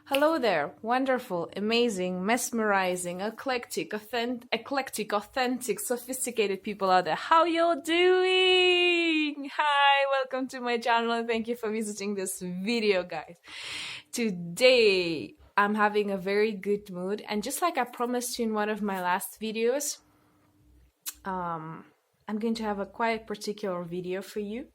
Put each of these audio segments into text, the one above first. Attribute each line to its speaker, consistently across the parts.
Speaker 1: Hello there, wonderful, amazing, mesmerizing, eclectic, authentic, sophisticated people out there. How you doing? Hi, welcome to my channel and thank you for visiting this video, guys. Today, I'm having a very good mood, and just like I promised you in one of my last videos, I'm going to have a quite particular video for you.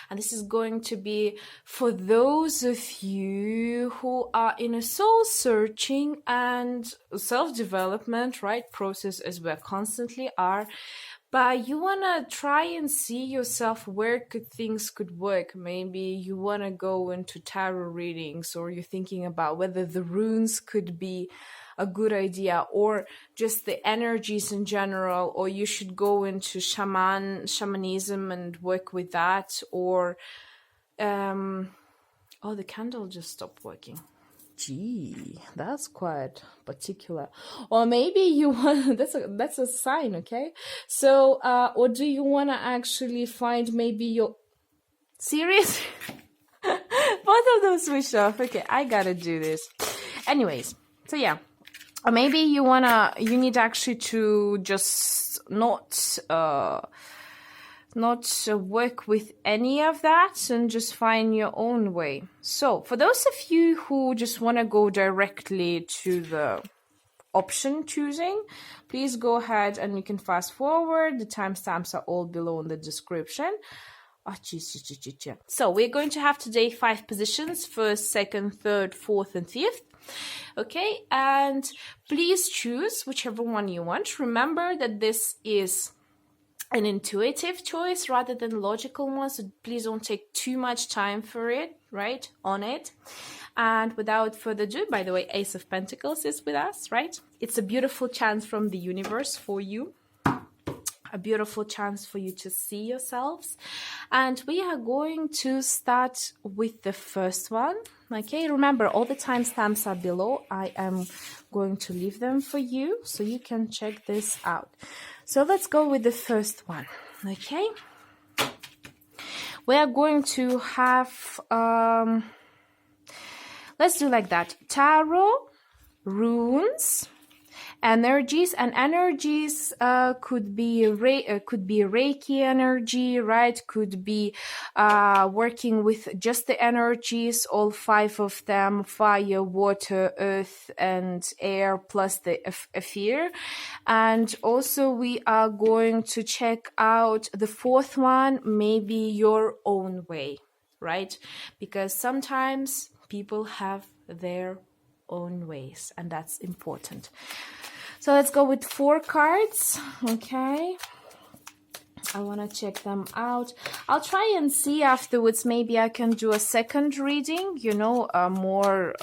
Speaker 1: And this is going to be for those of you who are in a soul searching and self-development, right, process, as we constantly are, but you want to try and see yourself where things could work. Maybe you want to go into tarot readings, or you're thinking about whether the runes could be a good idea, or just the energies in general, or you should go into shamanism and work with that, or oh, the candle just stopped working. Gee, that's quite particular. Or maybe you want that's a sign, okay? So or do you want to actually find maybe your serious both of them switched off. Okay, I gotta do this anyways. So yeah, or maybe you need actually to just not work with any of that and just find your own way. So for those of you who just want to go directly to the option choosing, please go ahead and you can fast forward. The timestamps are all below in the description. Oh, so we're going to have today 5 positions: first, second, third, fourth, and fifth. Okay, and please choose whichever one you want. Remember that this is an intuitive choice rather than logical one, so please don't take too much time for it, right, on it. And without further ado, by the way, Ace of Pentacles is with us, right? It's a beautiful chance from the universe for you, a beautiful chance for you to see yourselves. And we are going to start with the first one. Okay, remember all the timestamps are below. I am going to leave them for you so you can check this out. So let's go with the first one. Okay, we are going to have let's do like that: tarot, runes, energies. And energies could be Reiki energy, right? Could be working with just the energies, all 5 of them: fire, water, earth, and air, plus the ether. And also we are going to check out the 4th one, maybe your own way, right? Because sometimes people have their own ways, and that's important. So let's go with 4 cards. Okay, I want to check them out. I'll try and see afterwards, maybe I can do a second reading, you know, a more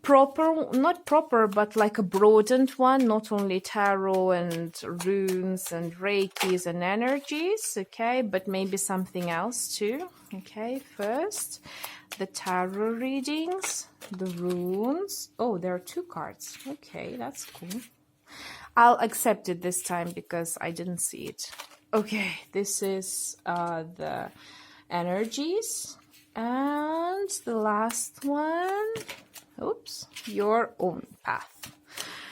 Speaker 1: proper, not proper, but like a broadened one, not only tarot and runes and reikis and energies, okay, but maybe something else too. Okay, first the tarot readings, the runes. Oh, there are 2 cards. Okay, that's cool. I'll accept it this time because I didn't see it. Okay, this is the energies. And the last one, oops, your own path.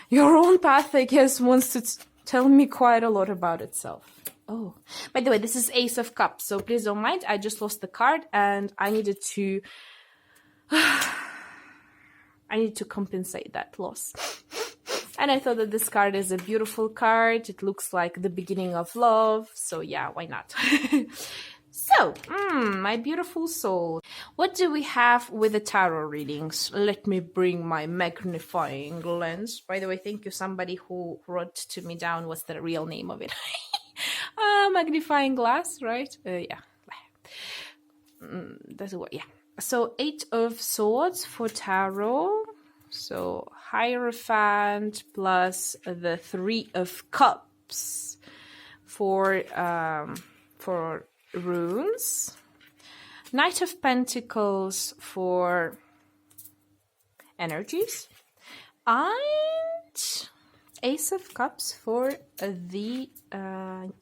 Speaker 1: Your own path, I guess, wants to tell me quite a lot about itself. Oh, by the way, this is Ace of Cups, so please don't mind. I just lost the card and I needed to compensate that loss. And I thought that this card is a beautiful card. It looks like the beginning of love, so yeah, why not? So, my beautiful soul, what do we have with the tarot readings? Let me bring my magnifying lens. By the way, thank you, somebody who wrote to me down what's the real name of it. Magnifying glass, right? Yeah. That's what, yeah. So 8 of Swords for tarot. So Hierophant plus the 3 of Cups for runes. Knight of Pentacles for energies. And Ace of Cups for the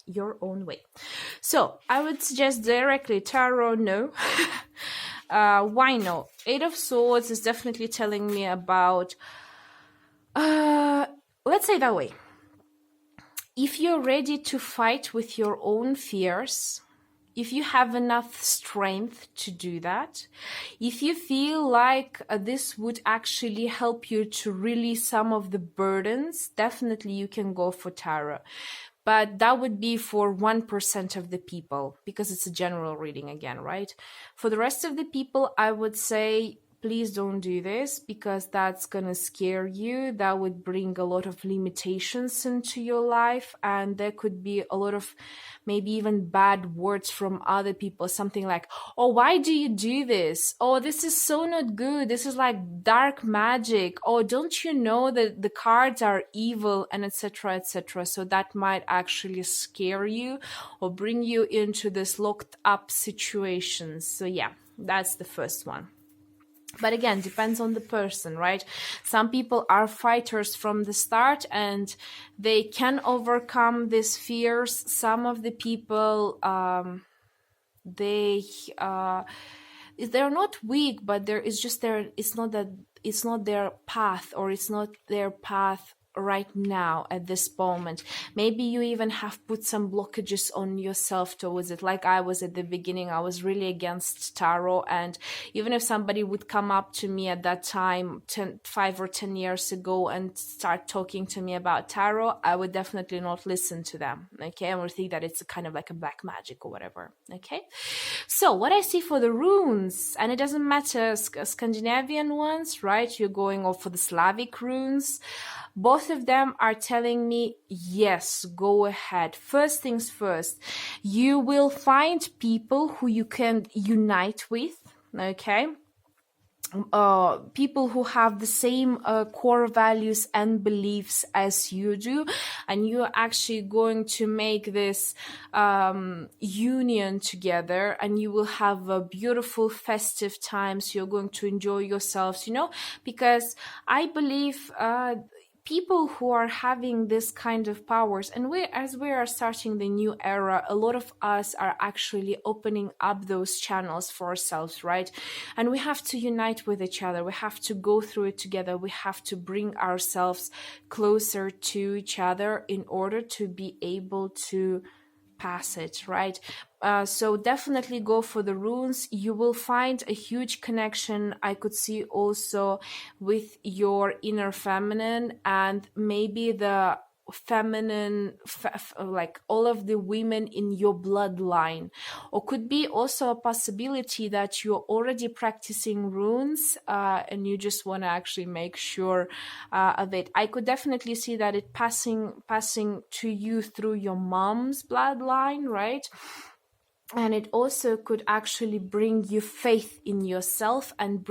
Speaker 1: your own way. So I would suggest directly tarot, no. Why no? Eight of Swords is definitely telling me about, let's say that way. If you're ready to fight with your own fears, if you have enough strength to do that, if you feel like this would actually help you to release some of the burdens, definitely you can go for tarot. But that would be for 1% of the people, because it's a general reading again, right? For the rest of the people, I would say, please don't do this, because that's gonna scare you. That would bring a lot of limitations into your life, and there could be a lot of maybe even bad words from other people. Something like, oh, why do you do this? Oh, this is so not good. This is like dark magic. Oh, don't you know that the cards are evil, and etc., etc. So that might actually scare you or bring you into this locked up situations. So yeah, that's the first one. But again, depends on the person, right? Some people are fighters from the start and they can overcome these fears. Some of the people, they're not weak, but there is just it's not their path, or it's not their path right now at this moment. Maybe you even have put some blockages on yourself towards it. Like I was at the beginning, I was really against tarot, and even if somebody would come up to me at that time 5 or 10 years ago and start talking to me about tarot, I would definitely not listen to them. Okay, I would think that it's a kind of like a black magic or whatever. Okay, so what I see for the runes, and it doesn't matter Scandinavian ones, right? You're going off for the Slavic runes. Both of them are telling me, yes, go ahead. First things first, you will find people who you can unite with, okay? People who have the same core values and beliefs as you do, and you're actually going to make this union together, and you will have a beautiful festive times. You're going to enjoy yourselves, you know, because I believe people who are having this kind of powers, and as we are starting the new era, a lot of us are actually opening up those channels for ourselves, right? And we have to unite with each other. We have to go through it together. We have to bring ourselves closer to each other in order to be able to pass it, right? So definitely go for the runes. You will find a huge connection, I could see also, with your inner feminine, and maybe the feminine, like all of the women in your bloodline. Or could be also a possibility that you're already practicing runes and you just want to actually make sure of it. I could definitely see that it passing to you through your mom's bloodline, right? And it also could actually bring you faith in yourself, and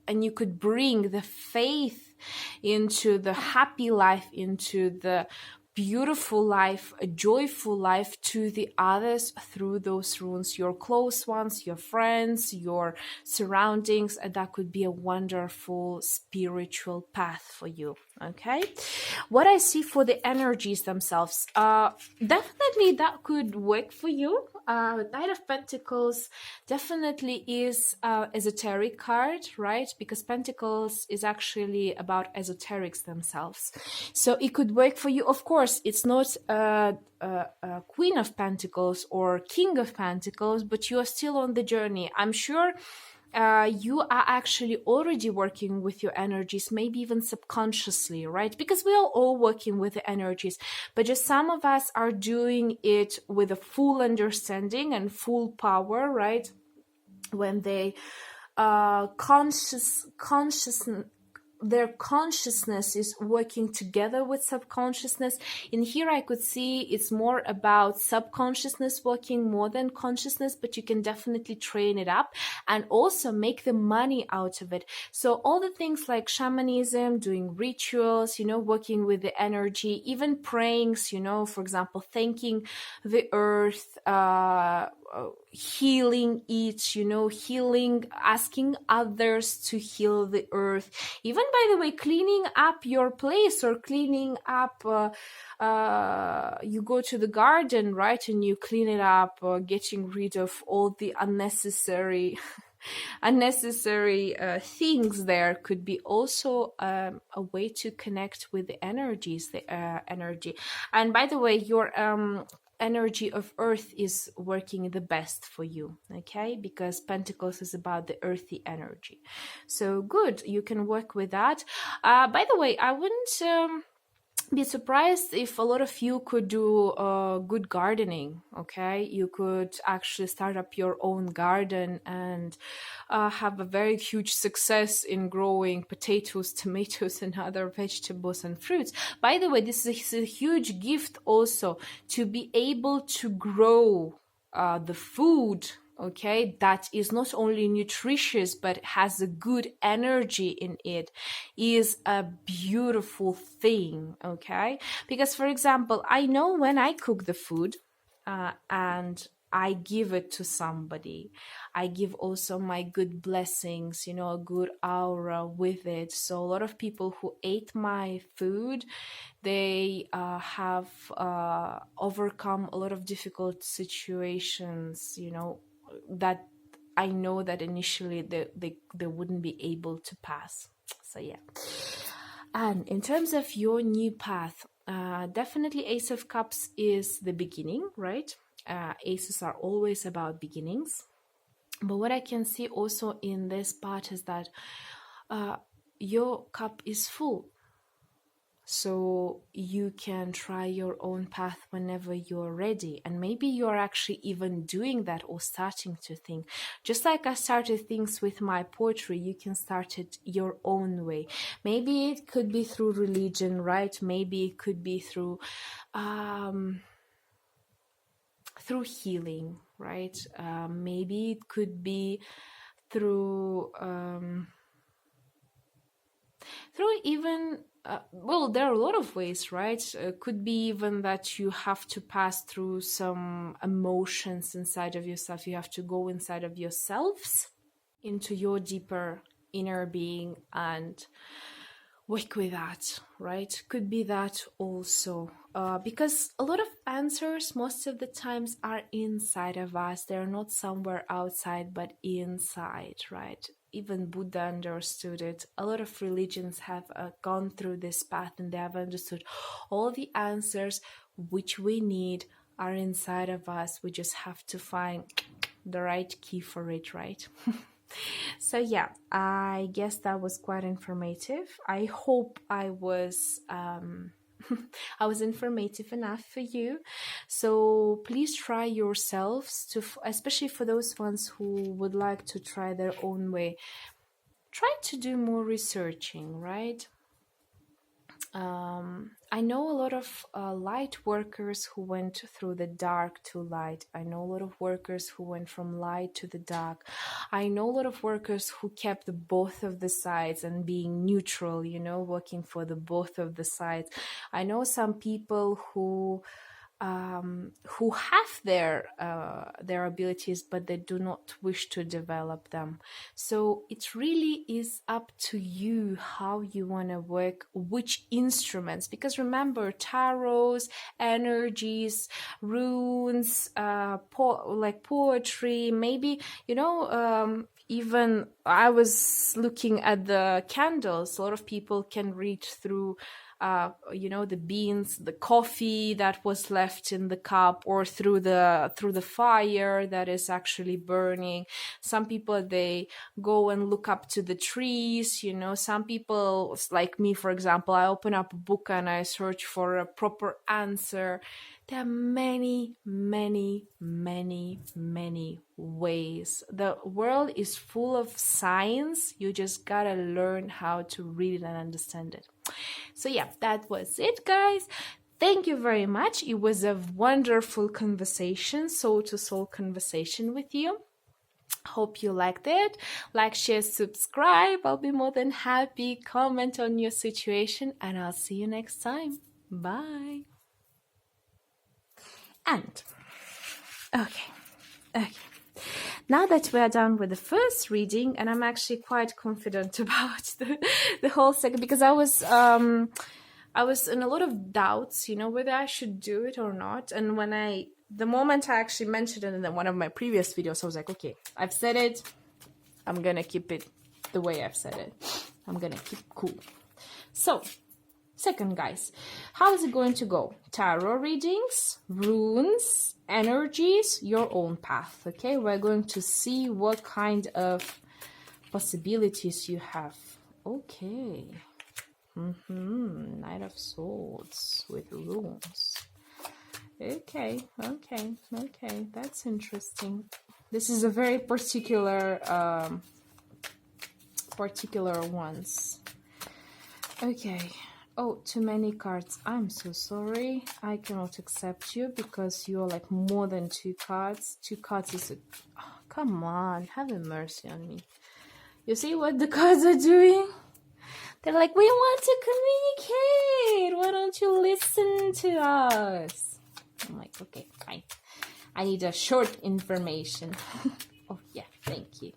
Speaker 1: and you could bring the faith into the happy life, into the beautiful life, a joyful life to the others through those runes, your close ones, your friends, your surroundings, and that could be a wonderful spiritual path for you. Okay, what I see for the energies themselves, definitely that could work for you. Knight of Pentacles definitely is esoteric card, right? Because Pentacles is actually about esoterics themselves, so it could work for you. Of course, it's not Queen of Pentacles or King of Pentacles, but you are still on the journey. I'm sure you are actually already working with your energies, maybe even subconsciously, right? Because we are all working with the energies, but just some of us are doing it with a full understanding and full power, right? When they their consciousness is working together with subconsciousness. In here, I could see it's more about subconsciousness working more than consciousness, but you can definitely train it up and also make the money out of it. So all the things like shamanism, doing rituals, you know, working with the energy, even prayings, you know, for example, thanking the earth, healing it, you know, healing, asking others to heal the earth, even by the way, cleaning up your place or cleaning up, you go to the garden, right, and you clean it up, getting rid of all the unnecessary things there could be also a way to connect with the energies, the energy. And by the way, your energy of earth is working the best for you, okay, because Pentacles is about the earthy energy. So good, you can work with that. By the way, I wouldn't be surprised if a lot of you could do good gardening. Okay, you could actually start up your own garden and have a very huge success in growing potatoes, tomatoes, and other vegetables and fruits. By the way, this is a huge gift also, to be able to grow the food, okay, that is not only nutritious but has a good energy in it, is a beautiful thing, okay? Because, for example, I know when I cook the food and I give it to somebody, I give also my good blessings, you know, a good aura with it. So a lot of people who ate my food, they have overcome a lot of difficult situations, you know, that I know that initially they wouldn't be able to pass. So yeah. And in terms of your new path, definitely Ace of Cups is the beginning, right? Aces are always about beginnings. But what I can see also in this part is that your cup is full. So you can try your own path whenever you're ready. And maybe you're actually even doing that or starting to think. Just like I started things with my poetry, you can start it your own way. Maybe it could be through religion, right? Maybe it could be through healing, right? Maybe it could be through even well, there are a lot of ways, right? Could be even that you have to pass through some emotions inside of yourself. You have to go inside of yourselves, into your deeper inner being, and work with that, right? Could be that also. Because a lot of answers most of the times are inside of us. They're not somewhere outside, but inside, right? Even Buddha understood it. A lot of religions have gone through this path, and they have understood all the answers which we need are inside of us. We just have to find the right key for it, right? So yeah, I guess that was quite informative. I hope I was I was informative enough for you. So please try yourselves to, especially for those ones who would like to try their own way, try to do more researching, right? I know a lot of light workers who went through the dark to light. I know a lot of workers who went from light to the dark. I know a lot of workers who kept both of the sides and being neutral, you know, working for the both of the sides. I know some people who have their abilities, but they do not wish to develop them. So it really is up to you how you want to work, which instruments, because remember, tarots, energies, runes, like poetry, maybe, you know, even I was looking at the candles. A lot of people can read through you know, the beans, the coffee that was left in the cup, or through the fire that is actually burning. Some people, they go and look up to the trees, you know. Some people, like me, for example, I open up a book and I search for a proper answer. There are many, many, many, many ways. The world is full of science. You just gotta learn how to read it and understand it. So yeah, that was it, guys. Thank you very much. It was a wonderful conversation, soul-to-soul conversation with you. Hope you liked it. Like, share, subscribe. I'll be more than happy. Comment on your situation, and I'll see you next time. Bye. And okay. now that we are done with the first reading, and I'm actually quite confident about the whole second, because I was in a lot of doubts, you know, whether I should do it or not. And the moment I actually mentioned it in one of my previous videos, I was like, okay, I've said it. I'm going to keep it the way I've said it. I'm going to keep cool. So, second, guys, how is it going to go? Tarot readings, runes, energies, your own path. Okay, we're going to see what kind of possibilities you have. Okay. Knight of Swords with runes. Okay. That's interesting. This is a very particular ones. Okay. Oh, too many cards. I'm so sorry. I cannot accept you because you're like more than 2 cards. 2 cards is a... Oh, come on, have a mercy on me. You see what the cards are doing? They're like, we want to communicate. Why don't you listen to us? I'm like, okay, fine. I need a short information. Oh, yeah, thank you.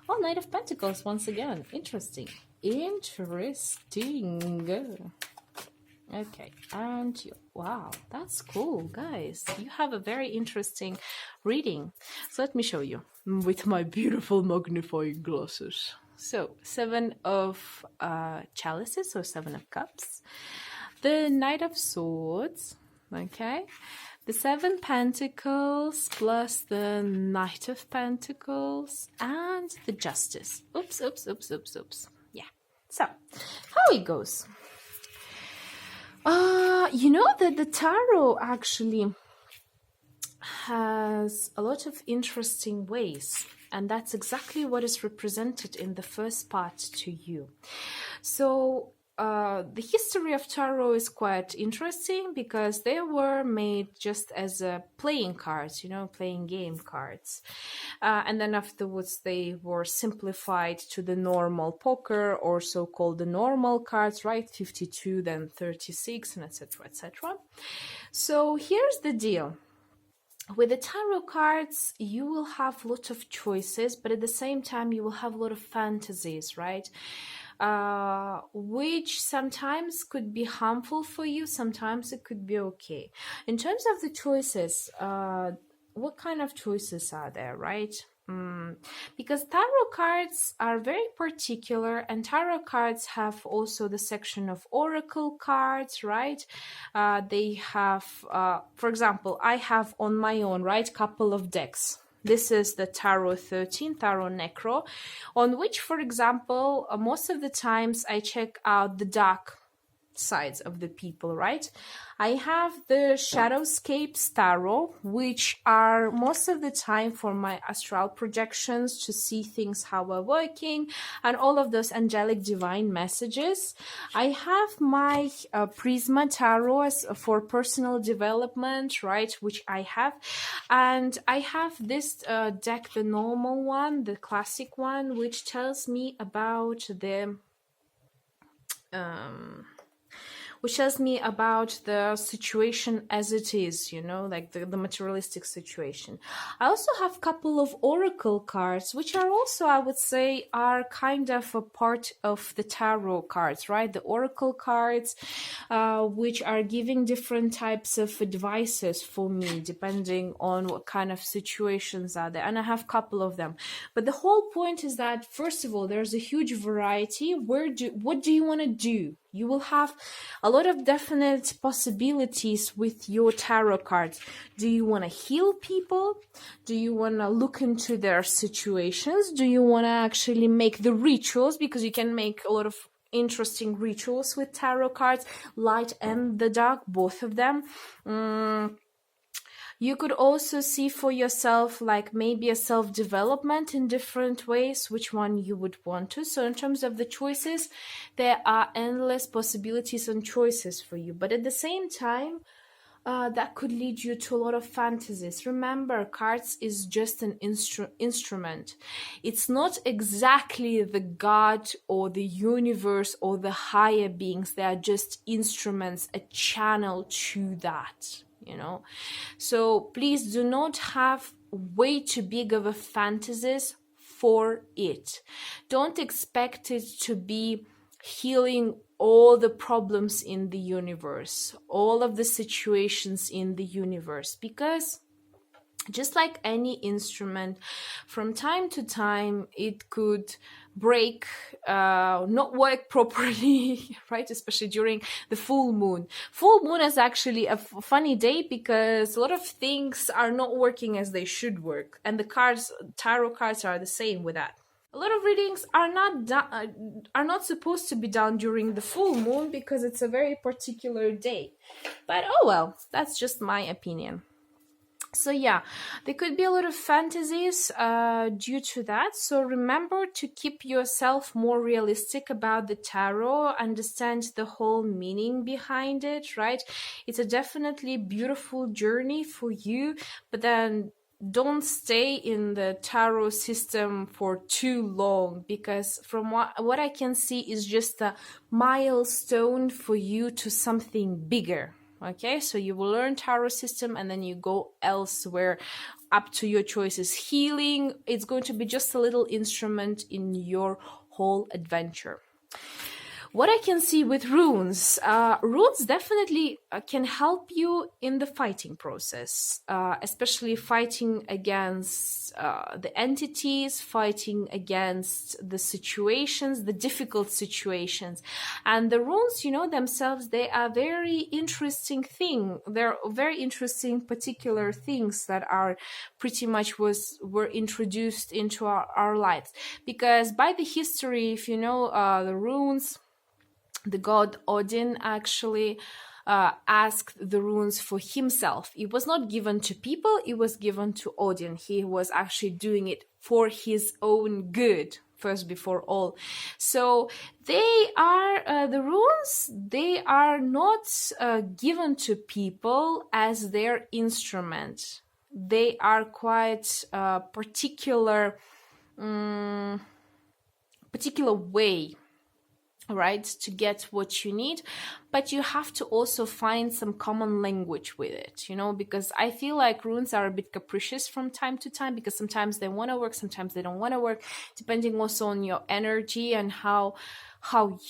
Speaker 1: Oh, Knight of Pentacles once again. Interesting. Okay, and you, wow, that's cool, guys. You have a very interesting reading. So let me show you with my beautiful magnifying glasses. So 7 of chalices, or 7 of cups, the Knight of Swords, okay, the 7 pentacles plus the Knight of Pentacles and the Justice. Oops. Yeah. So how it goes? You know that the tarot actually has a lot of interesting ways, and that's exactly what is represented in the first part to you. So the history of tarot is quite interesting because they were made just as playing cards, you know, playing game cards. And then afterwards they were simplified to the normal poker, or so-called the normal cards, right? 52, then 36, and etc., etc. So here's the deal. With the tarot cards, you will have a lot of choices, but at the same time, you will have a lot of fantasies, right? Which sometimes could be harmful for you, sometimes it could be okay. In terms of the choices, what kind of choices are there, right? Because tarot cards are very particular, and tarot cards have also the section of oracle cards, right? They have, for example, I have on my own, right, couple of decks. This is the Tarot 13, Tarot Necro, on which, for example, most of the times I check out the dark sides of the people, right? I have the Shadowscapes Tarot, which are most of the time for my astral projections, to see things how we're working and all of those angelic divine messages. I have my Prisma Tarot as for personal development, right, which I have. And I have this deck, the normal one, the classic one, which tells me about the situation as it is, you know, like the materialistic situation. I also have a couple of oracle cards, which are also, I would say, are kind of a part of the tarot cards, right? The oracle cards, which are giving different types of advices for me, depending on what kind of situations are there. And I have a couple of them. But the whole point is that, first of all, there's a huge variety. What do you want to do? You will have a lot of definite possibilities with your tarot cards. Do you want to heal people? Do you want to look into their situations? Do you want to actually make the rituals? Because you can make a lot of interesting rituals with tarot cards, light and the dark, both of them. You could also see for yourself, like maybe a self-development in different ways, which one you would want to. So in terms of the choices, there are endless possibilities and choices for you. But at the same time, that could lead you to a lot of fantasies. Remember, cards is just an instrument. It's not exactly the God or the universe or the higher beings. They are just instruments, a channel to that. You know, so please do not have way too big of a fantasies for it. Don't expect it to be healing all the problems in the universe, all of the situations in the universe, because just like any instrument, from time to time it could break, not work properly, right? Especially during the full moon. Full moon is actually a funny day because a lot of things are not working as they should work, and the cards, tarot cards, are the same with that. A lot of readings are not supposed to be done during the full moon because it's a very particular day. But oh well, that's just my opinion. So yeah, there could be a lot of fantasies due to that. So remember to keep yourself more realistic about the tarot, understand the whole meaning behind it, right? It's a definitely beautiful journey for you, but then don't stay in the tarot system for too long, because from what I can see is just a milestone for you to something bigger. Okay, so you will learn tarot system and then you go elsewhere, up to your choices. Healing, it's going to be just a little instrument in your whole adventure. What I can see with runes, runes definitely can help you in the fighting process, especially fighting against the entities, fighting against the situations, the difficult situations. And the runes, you know, themselves, they are very interesting thing. They're very interesting particular things that are pretty much were introduced into our lives. Because by the history, if you know the runes, the god Odin actually asked the runes for himself. It was not given to people, it was given to Odin. He was actually doing it for his own good, first before all. So they are, the runes, they are not given to people as their instrument. They are quite particular way, right, to get what you need, but you have to also find some common language with it, you know, because I feel like runes are a bit capricious from time to time, because sometimes they want to work, sometimes they don't want to work, depending also on your energy and how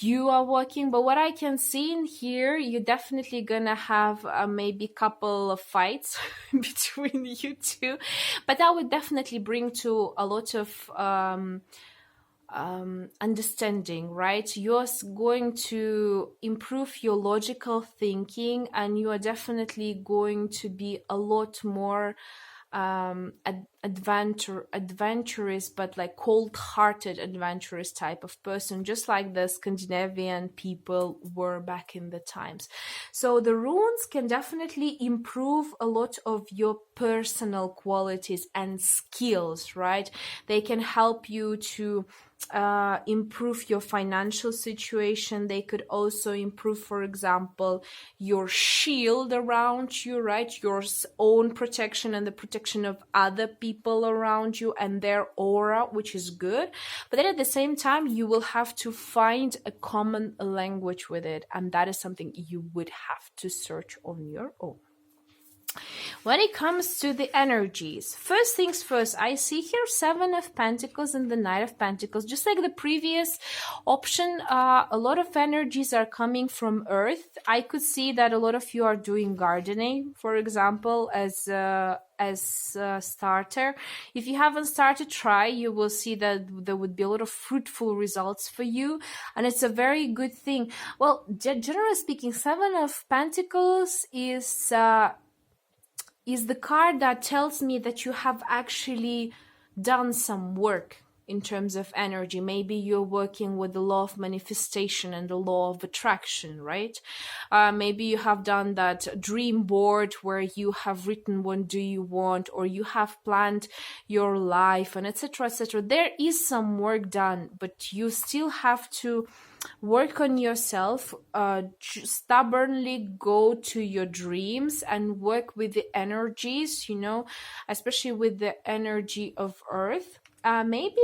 Speaker 1: you are working. But what I can see in here, you're definitely gonna have maybe a couple of fights between you two, but that would definitely bring to a lot of understanding, right? You're going to improve your logical thinking, and you are definitely going to be a lot more adventurous, but like cold-hearted adventurous type of person, just like the Scandinavian people were back in the times. So the runes can definitely improve a lot of your personal qualities and skills, right? They can help you to improve your financial situation. They could also improve, for example, your shield around you, right? Your own protection and the protection of other people around you and their aura, which is good. But then at the same time, you will have to find a common language with it, and that is something you would have to search on your own. When it comes to the energies, first things first, I see here 7 of Pentacles and the Knight of Pentacles. Just like the previous option, a lot of energies are coming from Earth. I could see that a lot of you are doing gardening, for example, as a starter. If you haven't started, try. You will see that there would be a lot of fruitful results for you, and it's a very good thing. Well, generally speaking, 7 of Pentacles is the card that tells me that you have actually done some work in terms of energy. Maybe you're working with the law of manifestation and the law of attraction, right? Maybe you have done that dream board where you have written what do you want, or you have planned your life, and etc., etc. There is some work done, but you still have to work on yourself, stubbornly go to your dreams and work with the energies, you know, especially with the energy of Earth. Maybe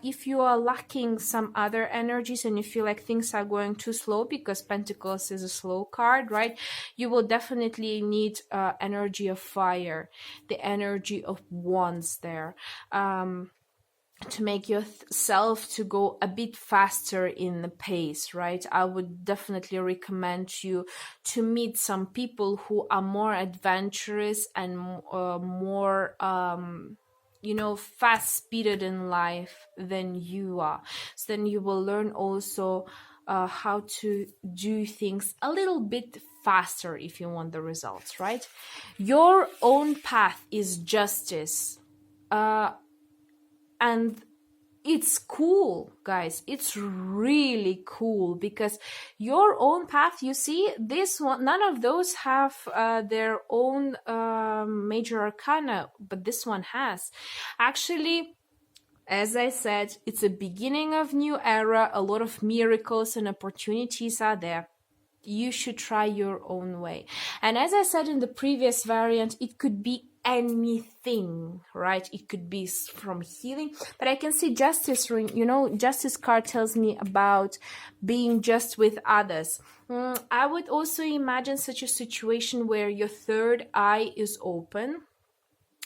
Speaker 1: if you are lacking some other energies and you feel like things are going too slow, because Pentacles is a slow card, right? You will definitely need energy of fire, the energy of wands there, to make yourself to go a bit faster in the pace, right? I would definitely recommend you to meet some people who are more adventurous and more you know, fast-speeded in life than you are. So then you will learn also how to do things a little bit faster if you want the results, right? Your own path is justice. And it's cool, guys. It's really cool, because your own path, you see, this one, none of those have their own major arcana, but this one has. Actually, as I said, it's a beginning of new era. A lot of miracles and opportunities are there. You should try your own way. And as I said in the previous variant, it could be anything, right? It could be from healing, but I can see justice, you know, justice card tells me about being just with others. I would also imagine such a situation where your third eye is open,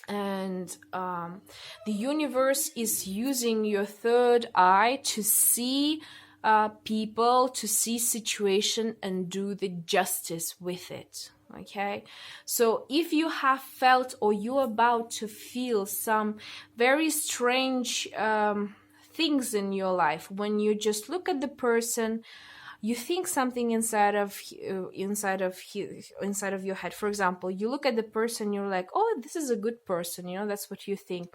Speaker 1: and the universe is using your third eye to see people, to see situation and do the justice with it. Okay, so if you have felt or you're about to feel some very strange things in your life, when you just look at the person, you think something inside of your head. For example, you look at the person, you're like, oh, this is a good person, you know, that's what you think,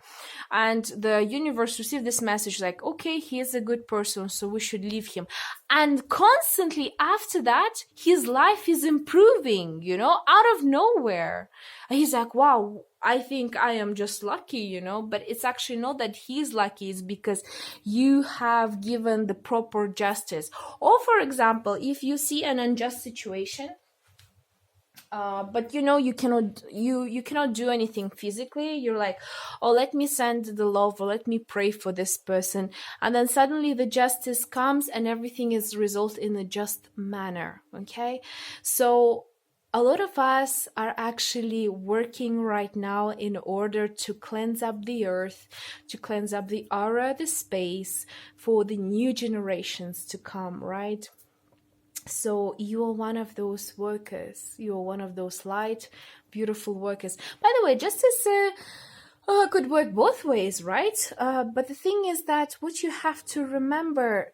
Speaker 1: and the universe receives this message like, okay, he is a good person, so we should leave him. And constantly after that, his life is improving, you know, out of nowhere. And he's like, wow, I think I am just lucky, you know, but it's actually not that he's lucky, it's because you have given the proper justice. Or for example, if you see an unjust situation, but you know, you cannot do anything physically, you're like, oh, let me send the love, or let me pray for this person, and then suddenly the justice comes and everything is resolved in a just manner. Okay, so a lot of us are actually working right now in order to cleanse up the earth, to cleanse up the aura, the space for the new generations to come, right? So you are one of those workers. You are one of those light, beautiful workers. By the way, justice could work both ways, right? But the thing is that what you have to remember,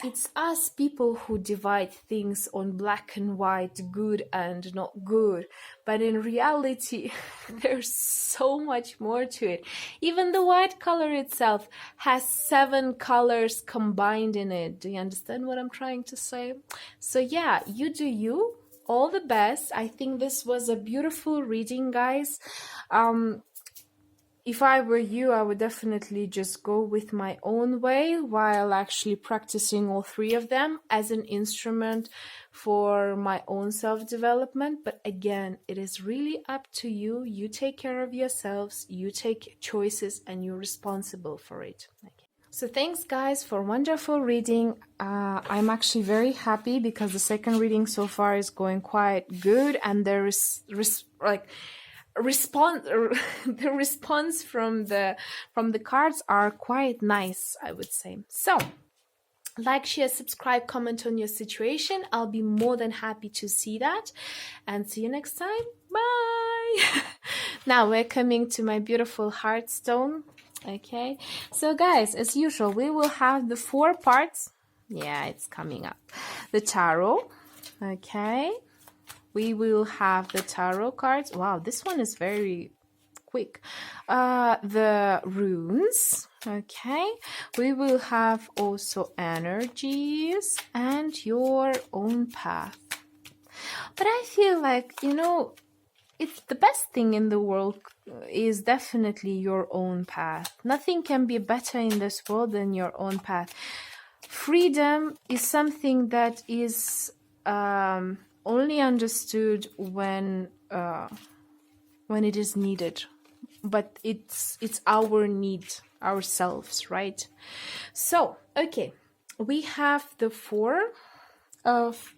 Speaker 1: it's us people who divide things on black and white, good and not good. But in reality, there's so much more to it. Even the white color itself has 7 colors combined in it. Do you understand what I'm trying to say? So yeah, you do you. All the best. I think this was a beautiful reading, guys. If I were you, I would definitely just go with my own way while actually practicing all 3 of them as an instrument for my own self-development. But again, it is really up to you. You take care of yourselves, you take choices, and you're responsible for it. Okay. So thanks, guys, for wonderful reading. I'm actually very happy because the second reading so far is going quite good, and there is the response from the cards are quite nice, I would say. So like, share, subscribe, comment on your situation. I'll be more than happy to see that, and see you next time. Bye. Now we're coming to my beautiful heartstone. Okay, so guys, as usual, we will have the 4 parts. Yeah, it's coming up. The tarot. Okay, we will have the tarot cards. Wow, this one is very quick. The runes. Okay, we will have also energies and your own path. But I feel like, you know, it's the best thing in the world is definitely your own path. Nothing can be better in this world than your own path. Freedom is something that is only understood when it is needed. but it's our need, ourselves, right? So, okay, we have the Four of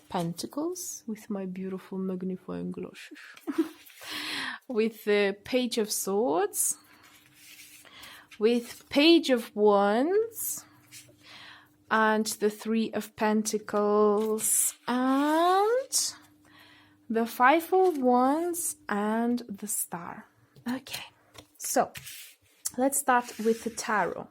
Speaker 1: Pentacles with my beautiful magnifying glasses, with the Page of Swords, with Page of Wands, and the Three of Pentacles, and the Five of Wands, and the Star. Okay, so let's start with the tarot.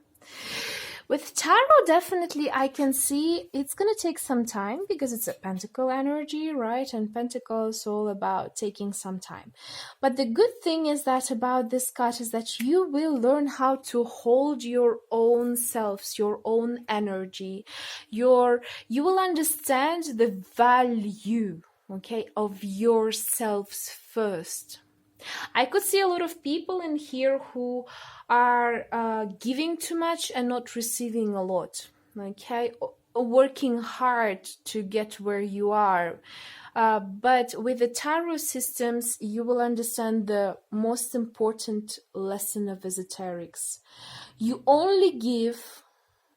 Speaker 1: With tarot, definitely I can see it's going to take some time because it's a pentacle energy, right? And pentacle is all about taking some time. But the good thing is that about this card is that you will learn how to hold your own selves, your own energy. You will understand the value, okay, of yourselves first. I could see a lot of people in here who are giving too much and not receiving a lot, okay? Working hard to get where you are. But with the tarot systems, you will understand the most important lesson of esoterics. You only give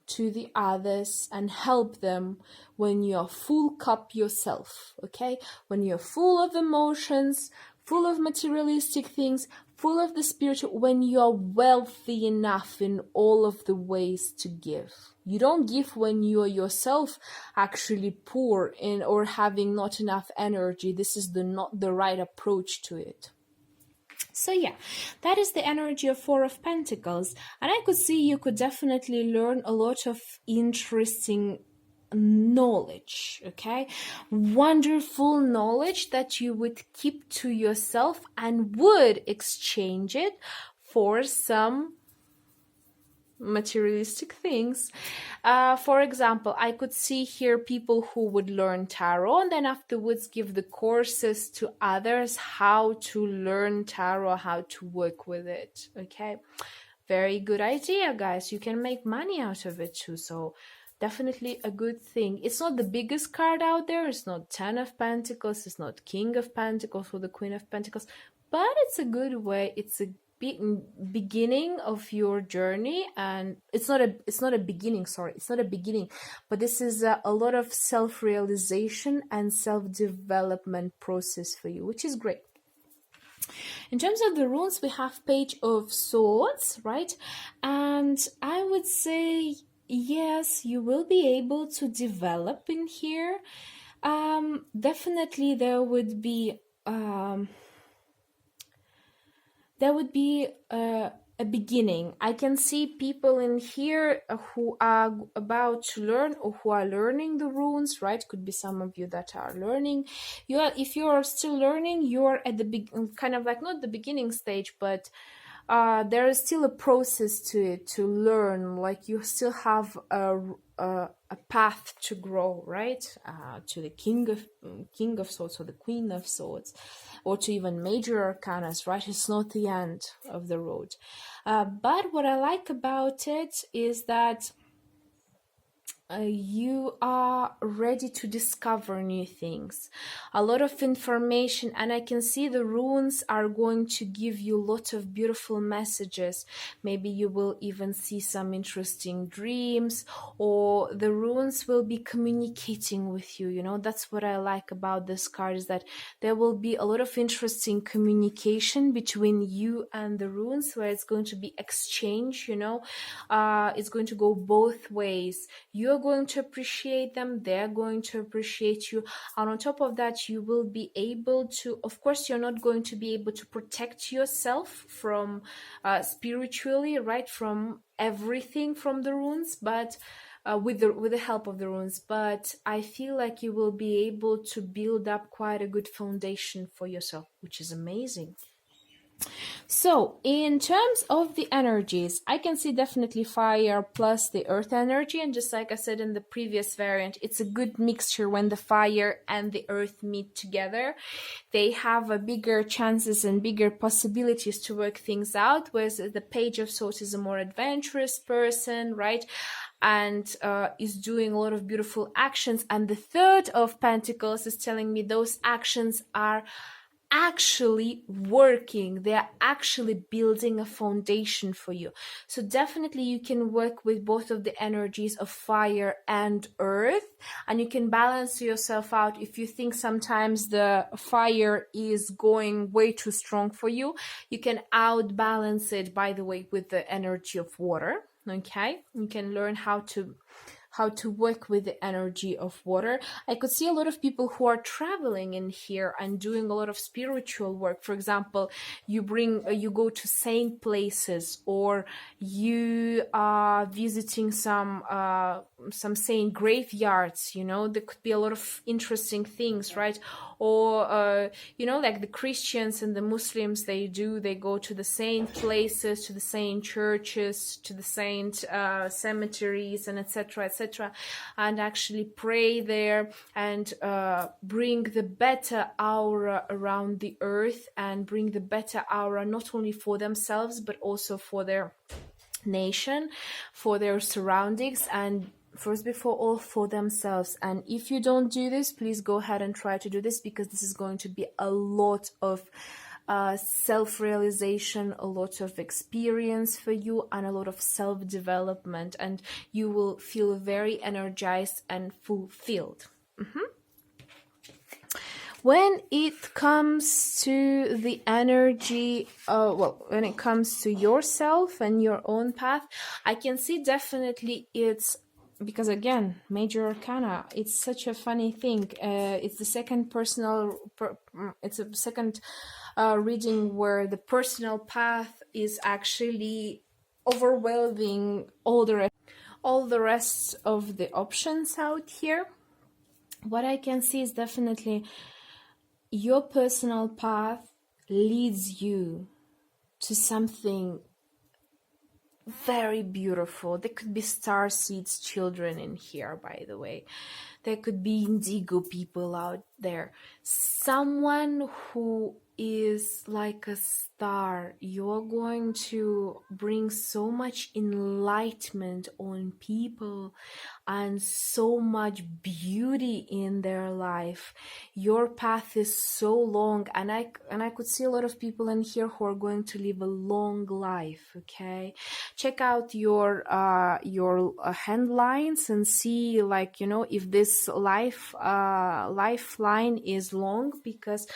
Speaker 1: to the others and help them when you're full cup yourself, okay? When you're full of emotions, full of materialistic things, full of the spiritual, when you're wealthy enough in all of the ways to give. You don't give when you're yourself actually poor in or having not enough energy. This is not the right approach to it. So yeah, that is the energy of Four of Pentacles. And I could see you could definitely learn a lot of interesting knowledge, okay? Wonderful knowledge that you would keep to yourself and would exchange it for some materialistic things. For example, I could see here people who would learn tarot and then afterwards give the courses to others how to learn tarot, how to work with it, okay? Very good idea, guys. You can make money out of it too, so definitely a good thing. It's not the biggest card out there. It's not 10 of Pentacles. It's not King of Pentacles or the Queen of Pentacles. But it's a good way. It's a beginning of your journey. And it's not a beginning, sorry. It's not a beginning. But this is a lot of self-realization and self-development process for you, which is great. In terms of the runes, we have Page of Swords, right? And I would say, yes, you will be able to develop in here. Definitely there would be a beginning. I can see people in here who are about to learn or who are learning the runes, right? Could be some of you that are learning. If you are still learning, you are at the kind of like not the beginning stage, but there is still a process to it, to learn. Like you still have a path to grow, right? To the King of Swords or the Queen of Swords, or to even major arcanas, right? It's not the end of the road. But what I like about it is that you are ready to discover new things, a lot of information, and I can see the runes are going to give you a lot of beautiful messages. Maybe you will even see some interesting dreams, or the runes will be communicating with you. You know, that's what I like about this card, is that there will be a lot of interesting communication between you and the runes, where it's going to be exchange, you know. It's going to go both ways. You're going to appreciate them, they're going to appreciate you, and on top of that you will be able to, of course you're not going to be able to protect yourself from spiritually, right, from everything from the runes, but with the help of the runes, but I feel like you will be able to build up quite a good foundation for yourself, which is amazing. So in terms of the energies, I can see definitely fire plus the earth energy, and just like I said in the previous variant, it's a good mixture when the fire and the earth meet together. They have a bigger chances and bigger possibilities to work things out, whereas the Page of Swords is a more adventurous person, right? And is doing a lot of beautiful actions, and the Third of Pentacles is telling me those actions are actually working, they're actually building a foundation for you. So definitely you can work with both of the energies of fire and earth, and you can balance yourself out. If you think sometimes the fire is going way too strong for you, you can outbalance it, by the way, with the energy of water. Okay, you can learn how to work with the energy of water. I could see a lot of people who are traveling in here and doing a lot of spiritual work. For example, you go to saint places, or you are visiting some saint graveyards. There could be a lot of interesting things, right? Or like the Christians and the Muslims, they go to the saint places, to the saint churches, to the saint cemeteries, and etc., and actually pray there, and bring the better aura around the earth, and bring the better aura not only for themselves but also for their nation, for their surroundings, and first before all for themselves. And if you don't do this, please go ahead and try to do this, because this is going to be a lot of self-realization, a lot of experience for you, and a lot of self-development, and you will feel very energized and fulfilled. When it comes to the energy, when it comes to yourself and your own path, I can see definitely it's, because again, major arcana, it's such a funny thing. It's the second reading where the personal path is actually overwhelming all the rest of the options out here. What I can see is definitely your personal path leads you to something very beautiful. There could be starseeds children in here, by the way. There could be indigo people out there. Someone who is like a star. You're going to bring so much enlightenment on people and so much beauty in their life. Your path is so long, and I could see a lot of people in here who are going to live a long life. Okay, check out your hand lines and see, like, if this lifeline is long, because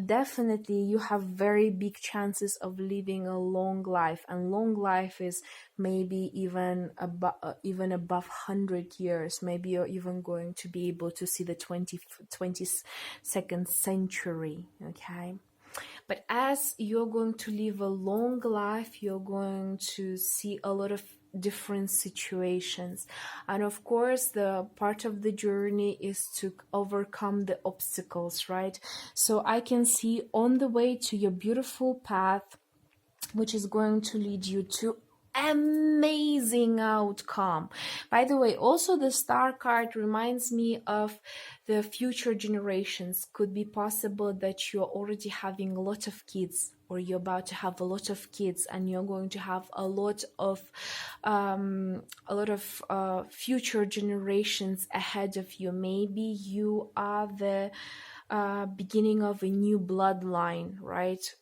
Speaker 1: definitely you have very big chances of living a long life, and long life is maybe even above 100 years. Maybe you're even going to be able to see the 22nd century. Okay, but as you're going to live a long life, you're going to see a lot of different situations, and of course the part of the journey is to overcome the obstacles, right? So I can see on the way to your beautiful path, which is going to lead you to amazing outcome. By the way, also the star card reminds me of the future generations. Could be possible that you're already having a lot of kids, or you're about to have a lot of kids, and you're going to have a lot of future generations ahead of you. Maybe you are the beginning of a new bloodline, right?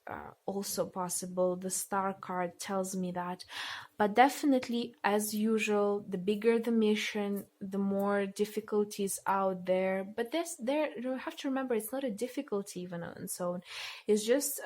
Speaker 1: Also possible. The star card tells me that. But definitely, as usual, the bigger the mission, the more difficulties out there. But you have to remember, it's not a difficulty even on its own. It's just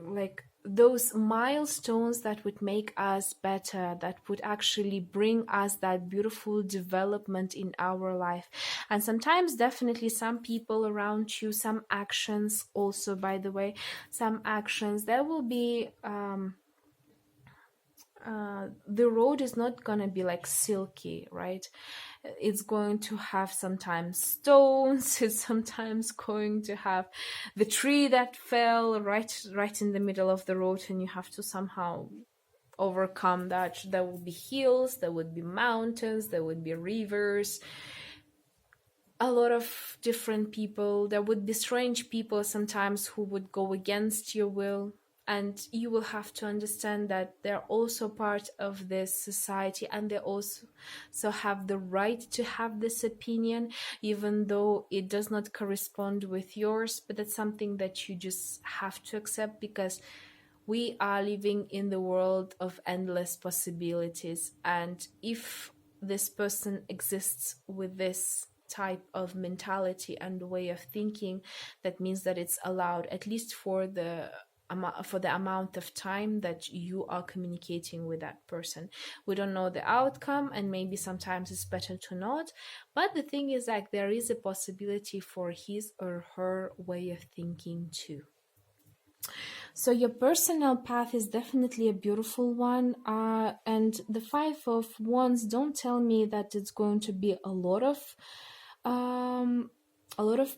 Speaker 1: like those milestones that would make us better, that would actually bring us that beautiful development in our life. And sometimes definitely some people around you, some actions also, by the way, some actions, there will be the road is not gonna be like silky, right? It's going to have sometimes stones. It's sometimes going to have the tree that fell right in the middle of the road, and you have to somehow overcome that. There will be hills, there would be mountains, there would be rivers, a lot of different people. There would be strange people sometimes who would go against your will. And you will have to understand that they're also part of this society, and they also have the right to have this opinion, even though it does not correspond with yours. But that's something that you just have to accept, because we are living in the world of endless possibilities. And if this person exists with this type of mentality and way of thinking, that means that it's allowed, at least for the amount of time that you are communicating with that person. We don't know the outcome, and maybe sometimes it's better to not. But the thing is, like, there is a possibility for his or her way of thinking too. So your personal path is definitely a beautiful one, and the Five of Wands don't tell me that it's going to be a lot of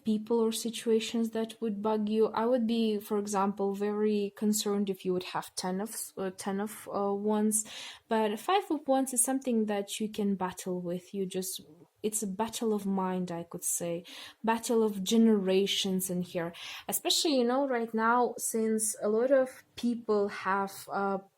Speaker 1: people or situations that would bug you. I would be, for example, very concerned if you would have 10 of wands, but 5 of wands is something that you can battle with. It's a battle of mind, I could say, battle of generations in here, especially, right now, since a lot of people have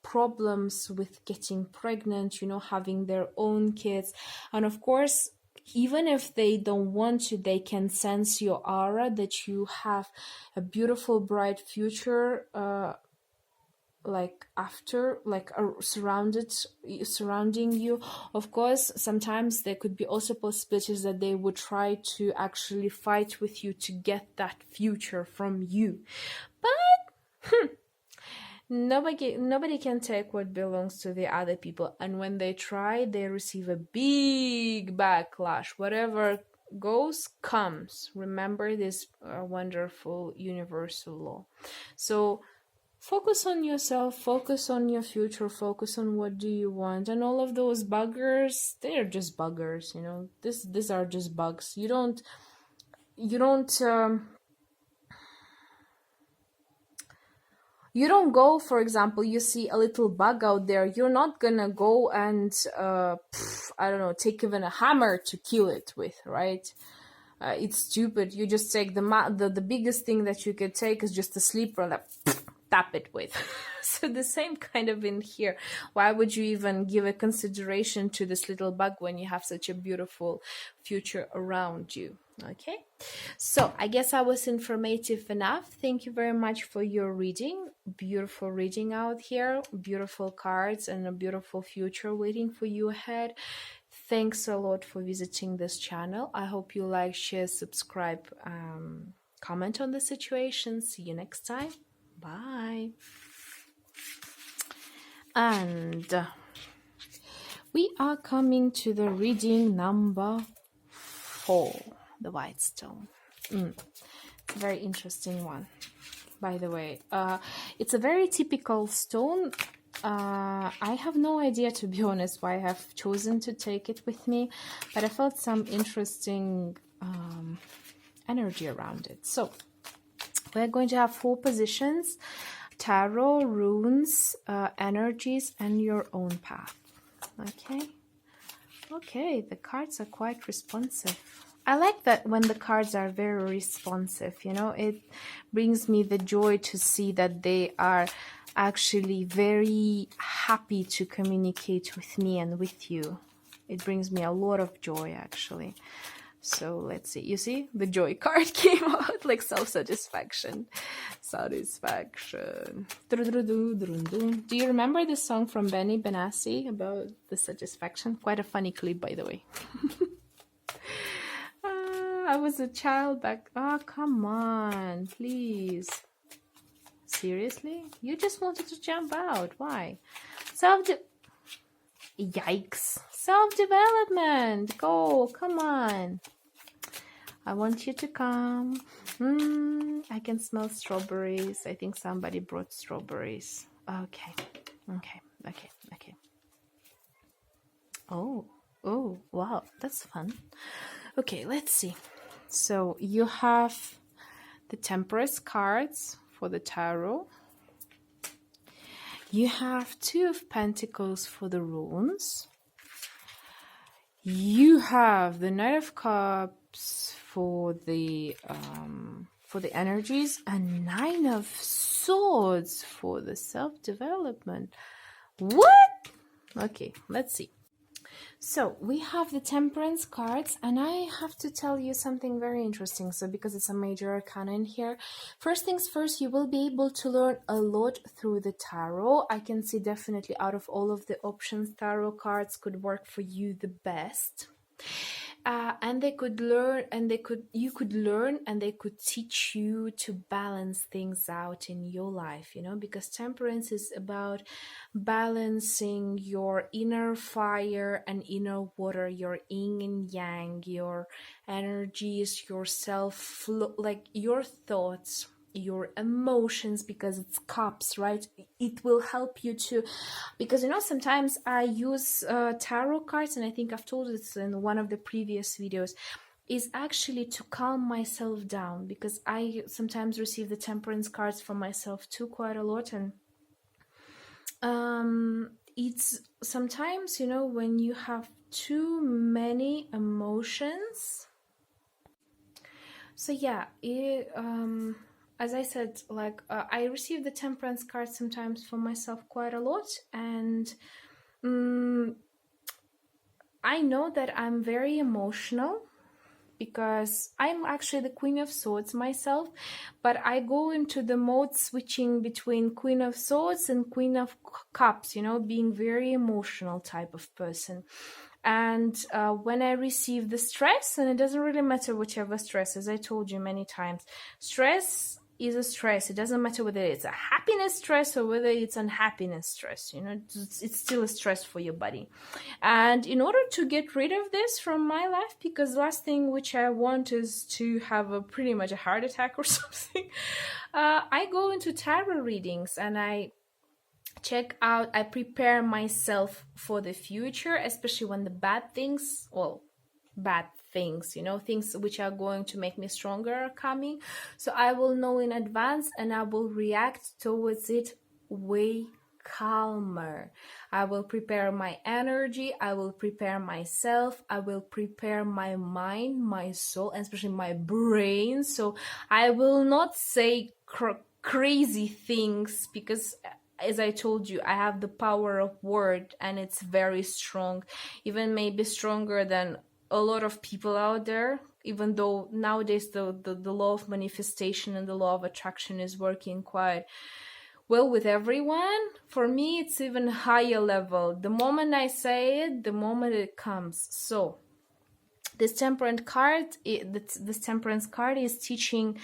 Speaker 1: problems with getting pregnant, having their own kids. And of course, even if they don't want to, they can sense your aura that you have a beautiful, bright future, surrounding you. Of course, sometimes there could be also possibilities that they would try to actually fight with you to get that future from you. But nobody can take what belongs to the other people, and when they try, they receive a big backlash. Whatever goes comes. Remember this wonderful universal law. So focus on yourself, focus on your future, focus on what do you want. And all of those buggers, they're just buggers, these are just bugs. You don't go, for example, you see a little bug out there, you're not gonna go and take even a hammer to kill it with, right? It's stupid. You just take the biggest thing that you could take is just a sleeper that tap it with. So the same kind of in here. Why would you even give a consideration to this little bug when you have such a beautiful future around you? Okay, so I guess I was informative enough. Thank you very much for your reading. Beautiful reading out here, beautiful cards, and a beautiful future waiting for you ahead. Thanks a lot for visiting this channel. I hope you like, share, subscribe, comment on the situation. See you next time. Bye. And we are coming to the reading number 4, the White Stone. It's a very interesting one, by the way. It's a very typical stone. I have no idea, to be honest, why I have chosen to take it with me, but I felt some interesting energy around it. So we're going to have 4 positions: tarot, runes, energies, and your own path. Okay, the cards are quite responsive. I like that when the cards are very responsive, it brings me the joy to see that they are actually very happy to communicate with me and with you. It brings me a lot of joy, actually. So let's see. You see, the joy card came out, like self-satisfaction. Satisfaction. Do you remember the song from Benny Benassi about the satisfaction? Quite a funny clip, by the way. I was a child back. Oh, come on, please. Seriously? You just wanted to jump out. Why? Yikes. Self-development. Go. Come on. I want you to come. I can smell strawberries. I think somebody brought strawberries. Okay. Oh, wow. That's fun. Okay, let's see. So you have the Temperance cards for the tarot. You have 2 of Pentacles for the runes. You have the Knight of Cups for the for the energies, and 9 of Swords for the self-development. What? Okay, let's see. So we have the Temperance cards, and I have to tell you something very interesting. So because it's a major arcana in here, first things first, you will be able to learn a lot through the tarot. I can see definitely out of all of the options, tarot cards could work for you the best. And they could learn, and you could learn, and they could teach you to balance things out in your life, you know, because temperance is about balancing your inner fire and inner water, your yin and yang, your energies, yourself, like your thoughts, your emotions, because it's cups, right? It will help you to, because you know, sometimes I use tarot cards, and I think I've told this in one of the previous videos, is actually to calm myself down, because I sometimes receive the temperance cards for myself too quite a lot. And it's sometimes, you know, when you have too many emotions. So yeah, as I said, like I receive the temperance card sometimes for myself quite a lot, and I know that I'm very emotional, because I'm actually the Queen of Swords myself, but I go into the mode switching between Queen of Swords and Queen of Cups, you know, being very emotional type of person. And when I receive the stress, and it doesn't really matter whichever stress, as I told you many times, stress is a stress. It doesn't matter whether it's a happiness stress or whether it's unhappiness stress, you know, it's still a stress for your body. And in order to get rid of this from my life, because last thing which I want is to have a pretty much a heart attack or something, I go into tarot readings, and I check out, I prepare myself for the future, especially when the bad things, you know, things which are going to make me stronger are coming. So I will know in advance, and I will react towards it way calmer. I will prepare my energy, I will prepare myself, I will prepare my mind, my soul, and especially my brain. So I will not say crazy things, because as I told you, I have the power of word, and it's very strong, even maybe stronger than a lot of people out there, even though nowadays the law of manifestation and the law of attraction is working quite well with everyone. For me, it's even higher level. The moment I say it, the moment it comes. So this temperance card is teaching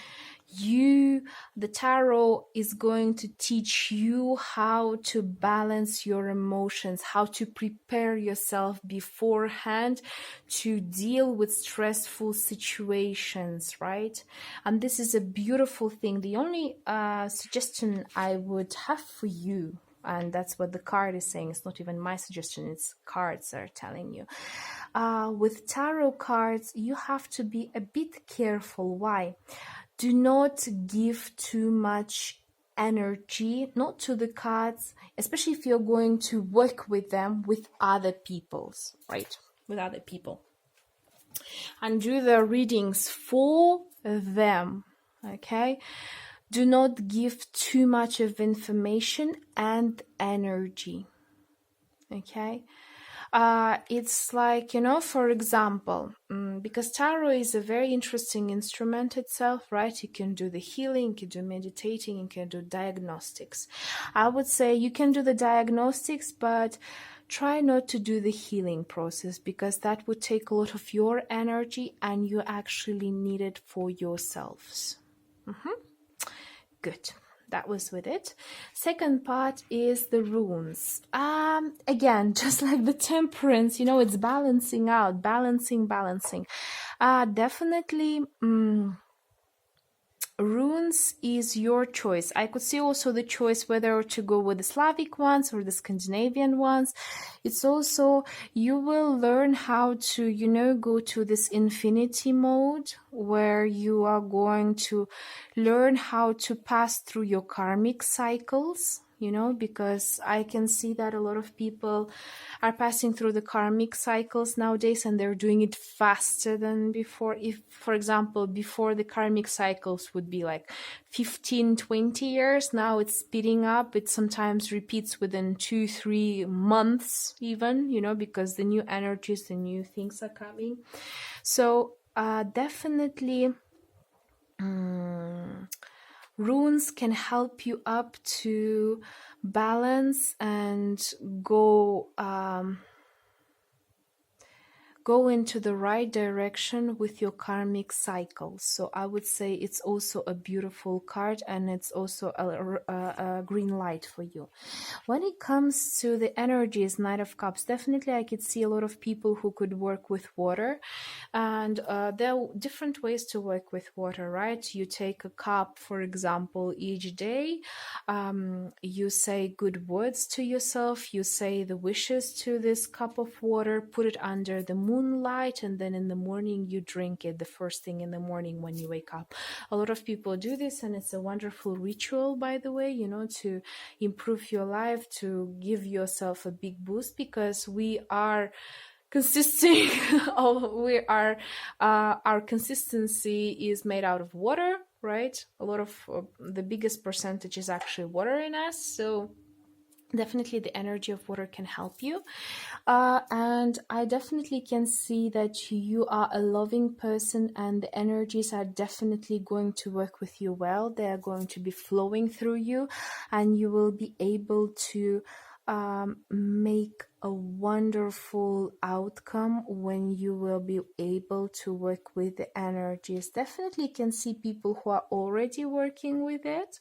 Speaker 1: you, the tarot is going to teach you how to balance your emotions, how to prepare yourself beforehand to deal with stressful situations, right? And this is a beautiful thing. The only suggestion I would have for you, and that's what the card is saying, it's not even my suggestion, it's cards are telling you. With tarot cards, you have to be a bit careful. Why? Do not give too much energy, not to the cards, especially if you're going to work with them with other people's, right? With other people. And do the readings for them, okay? Do not give too much of information and energy, okay? It's like, you know, for example, because tarot is a very interesting instrument itself, right? You can do the healing, you can do meditating, you can do diagnostics. I would say you can do the diagnostics, but try not to do the healing process, because that would take a lot of your energy, and you actually need it for yourselves. Good. That was with it. Second part is the runes. Again, just like the temperance, you know, it's balancing out, balancing. Definitely, runes is your choice. I could see also the choice whether to go with the Slavic ones or the Scandinavian ones. It's also, you will learn how to, you know, go to this infinity mode, where you are going to learn how to pass through your karmic cycles. you know, because I can see that a lot of people are passing through the karmic cycles nowadays, and they're doing it faster than before. If, for example, before the karmic cycles would be like 15, 20 years, now it's speeding up. It sometimes repeats within 2, 3 months even, you know, because the new energies, the new things are coming. So definitely runes can help you up to balance and go into the right direction with your karmic cycle. So I would say it's also a beautiful card, and it's also a green light for you. When it comes to the energies, Knight of Cups, definitely I could see a lot of people who could work with water, and there are different ways to work with water, right? You take a cup, for example, each day. You say good words to yourself, you say the wishes to this cup of water, put it under the moonlight, and then in the morning you drink it the first thing in the morning when you wake up. A lot of people do this, and it's a wonderful ritual, by the way, you know, to improve your life, to give yourself a big boost, because we are consisting of our consistency is made out of water, right? A lot of the biggest percentage is actually water in us, so definitely the energy of water can help you. And I definitely can see that you are a loving person, and the energies are definitely going to work with you well. They are going to be flowing through you, and you will be able to make a wonderful outcome when you will be able to work with the energies. Definitely can see people who are already working with it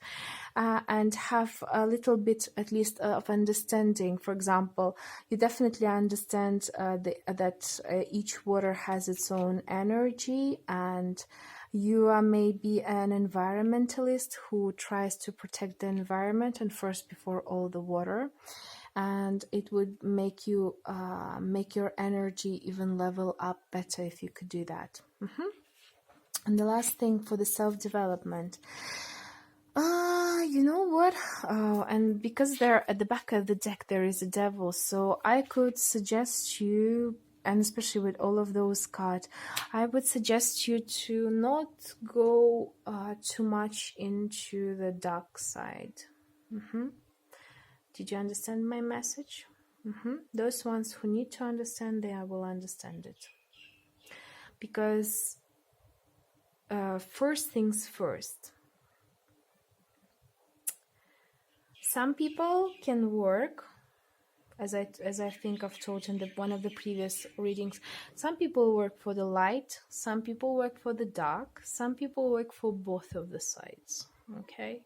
Speaker 1: and have a little bit at least of understanding. For example, you definitely understand that each water has its own energy, and you are maybe an environmentalist who tries to protect the environment and first before all the water, and it would make you make your energy even level up better if you could do that. And the last thing for the self-development, you know what? And because there at the back of the deck there is a devil, so I could suggest you, and especially with all of those cards, I would suggest you to not go too much into the dark side. Did you understand my message? Those ones who need to understand, they will understand it. Because first things first, some people can work, as I think I've told in one of the previous readings, some people work for the light, some people work for the dark, some people work for both of the sides, okay?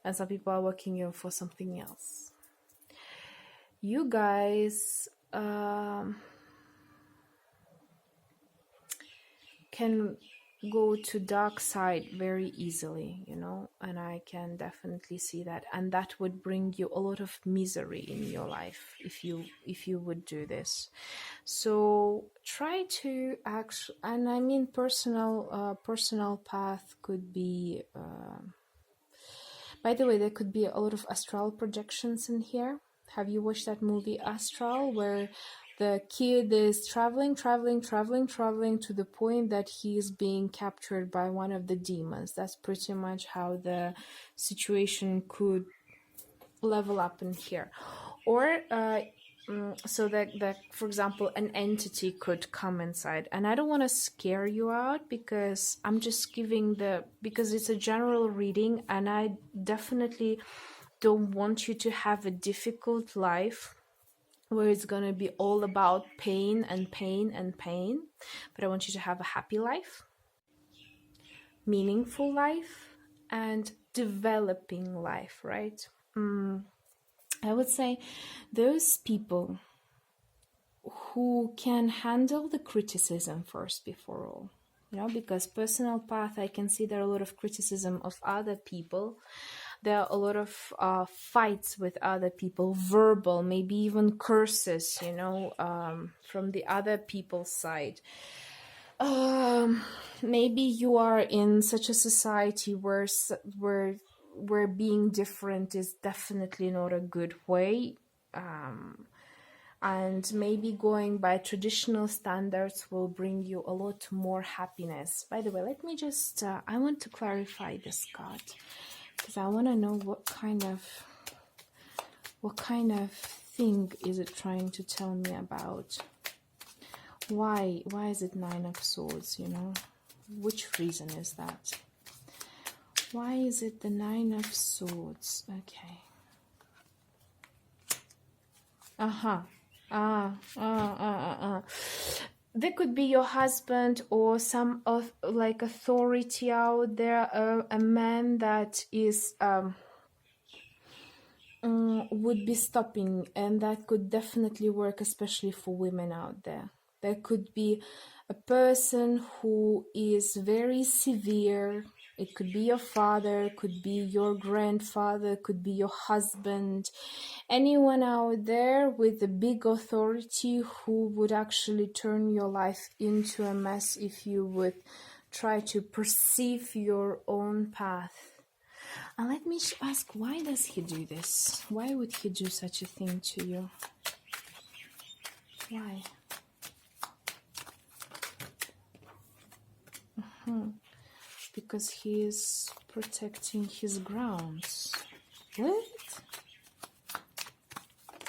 Speaker 1: And some people are working for something else. You guys can go to dark side very easily, you know, and I can definitely see that, and that would bring you a lot of misery in your life if you would do this. So try to actually, and I mean personal path could be by the way, there could be a lot of astral projections in here. Have you watched that movie Astral, where the kid is traveling to the point that he is being captured by one of the demons? That's pretty much how the situation could level up in here. Or so that for example an entity could come inside, and I don't want to scare you out, because I'm just giving because it's a general reading, and I definitely don't want you to have a difficult life where it's going to be all about pain and pain and pain, but I want you to have a happy life, meaningful life, and developing life, right? I would say those people who can handle the criticism first before all, you know, because personal path, I can see there are a lot of criticism of other people. There are a lot of fights with other people, verbal, maybe even curses, you know, from the other people's side. Maybe you are in such a society where where being different is definitely not a good way. And maybe going by traditional standards will bring you a lot more happiness. By the way, let me just, I want to clarify this card, because I want to know what kind of thing is it trying to tell me about. Why is it Nine of Swords, you know? Which reason is that? Why is it the Nine of Swords? Okay. There could be your husband or some of like authority out there, a man that is would be stopping, and that could definitely work, especially for women out there. There could be a person who is very severe. It could be your father, could be your grandfather, could be your husband, anyone out there with a big authority who would actually turn your life into a mess if you would try to perceive your own path. And let me ask, why does he do this? Why would he do such a thing to you? Why? Because he is protecting his grounds. What?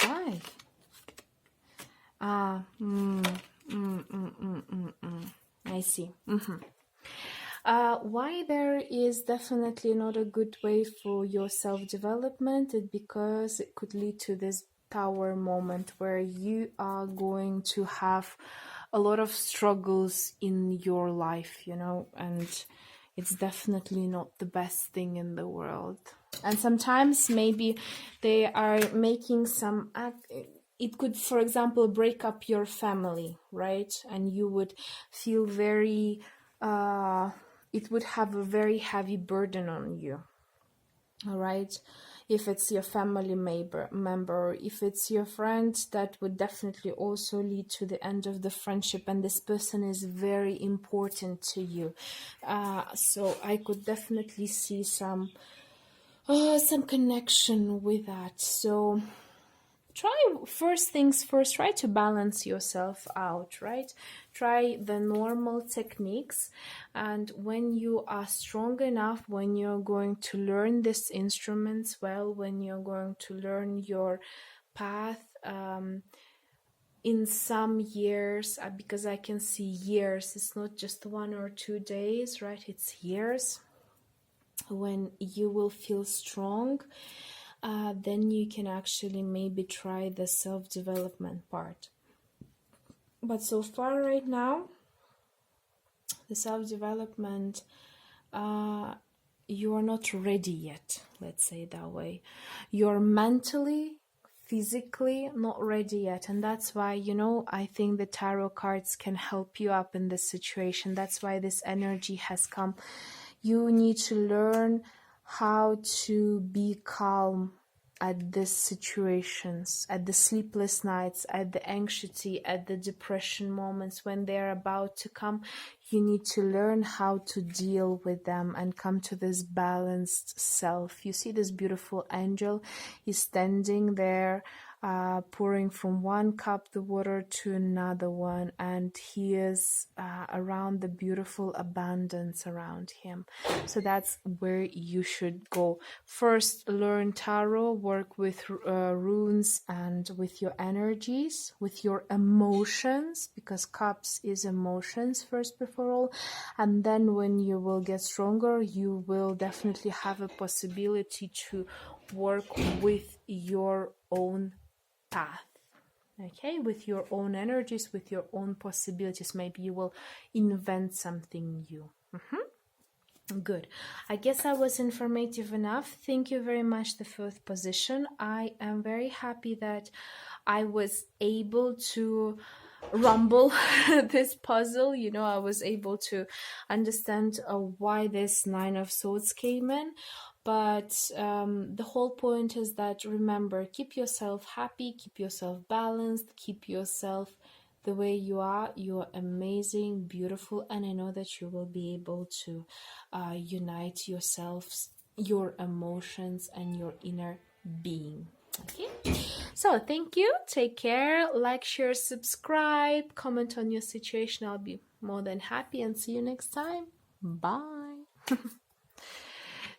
Speaker 1: Why? I see. Why there is definitely not a good way for your self-development is because it could lead to this Tower moment where you are going to have a lot of struggles in your life, you know, and it's definitely not the best thing in the world. And sometimes maybe they are making some it could, for example, break up your family, right? And you would feel very it would have a very heavy burden on you. All right, if it's your family member, if it's your friend, that would definitely also lead to the end of the friendship, and this person is very important to you. So I could definitely see some connection with that. So first things first, try to balance yourself out, right? Try the normal techniques, and when you are strong enough, when you're going to learn these instruments well, when you're going to learn your path in some years, because I can see years, it's not just 1 or 2 days, right? It's years. When you will feel strong, then you can actually maybe try the self-development part. But so far right now, the self-development, you are not ready yet, let's say it that way. You're mentally, physically not ready yet, and that's why, you know, I think the tarot cards can help you up in this situation. That's why this energy has come. You need to learn how to be calm at these situations, at the sleepless nights, at the anxiety, at the depression moments when they're about to come. You need to learn how to deal with them and come to this balanced self. You see this beautiful angel, he's standing there, pouring from one cup the water to another one, and he is around the beautiful abundance around him. So that's where you should go. First, learn tarot, work with runes and with your energies, with your emotions, because cups is emotions first before all. And then when you will get stronger, you will definitely have a possibility to work with your own path, okay, with your own energies, with your own possibilities. Maybe you will invent something new. Good. I guess I was informative enough. Thank you very much, the fourth position. I am very happy that I was able to rumble this puzzle. You know, I was able to understand why this Nine of Swords came in. But the whole point is that, remember, keep yourself happy, keep yourself balanced, keep yourself the way you are. You're amazing, beautiful, and I know that you will be able to unite yourselves your emotions and your inner being. Okay, so thank you, take care, like, share, subscribe, comment on your situation. I'll be more than happy, and see you next time. Bye.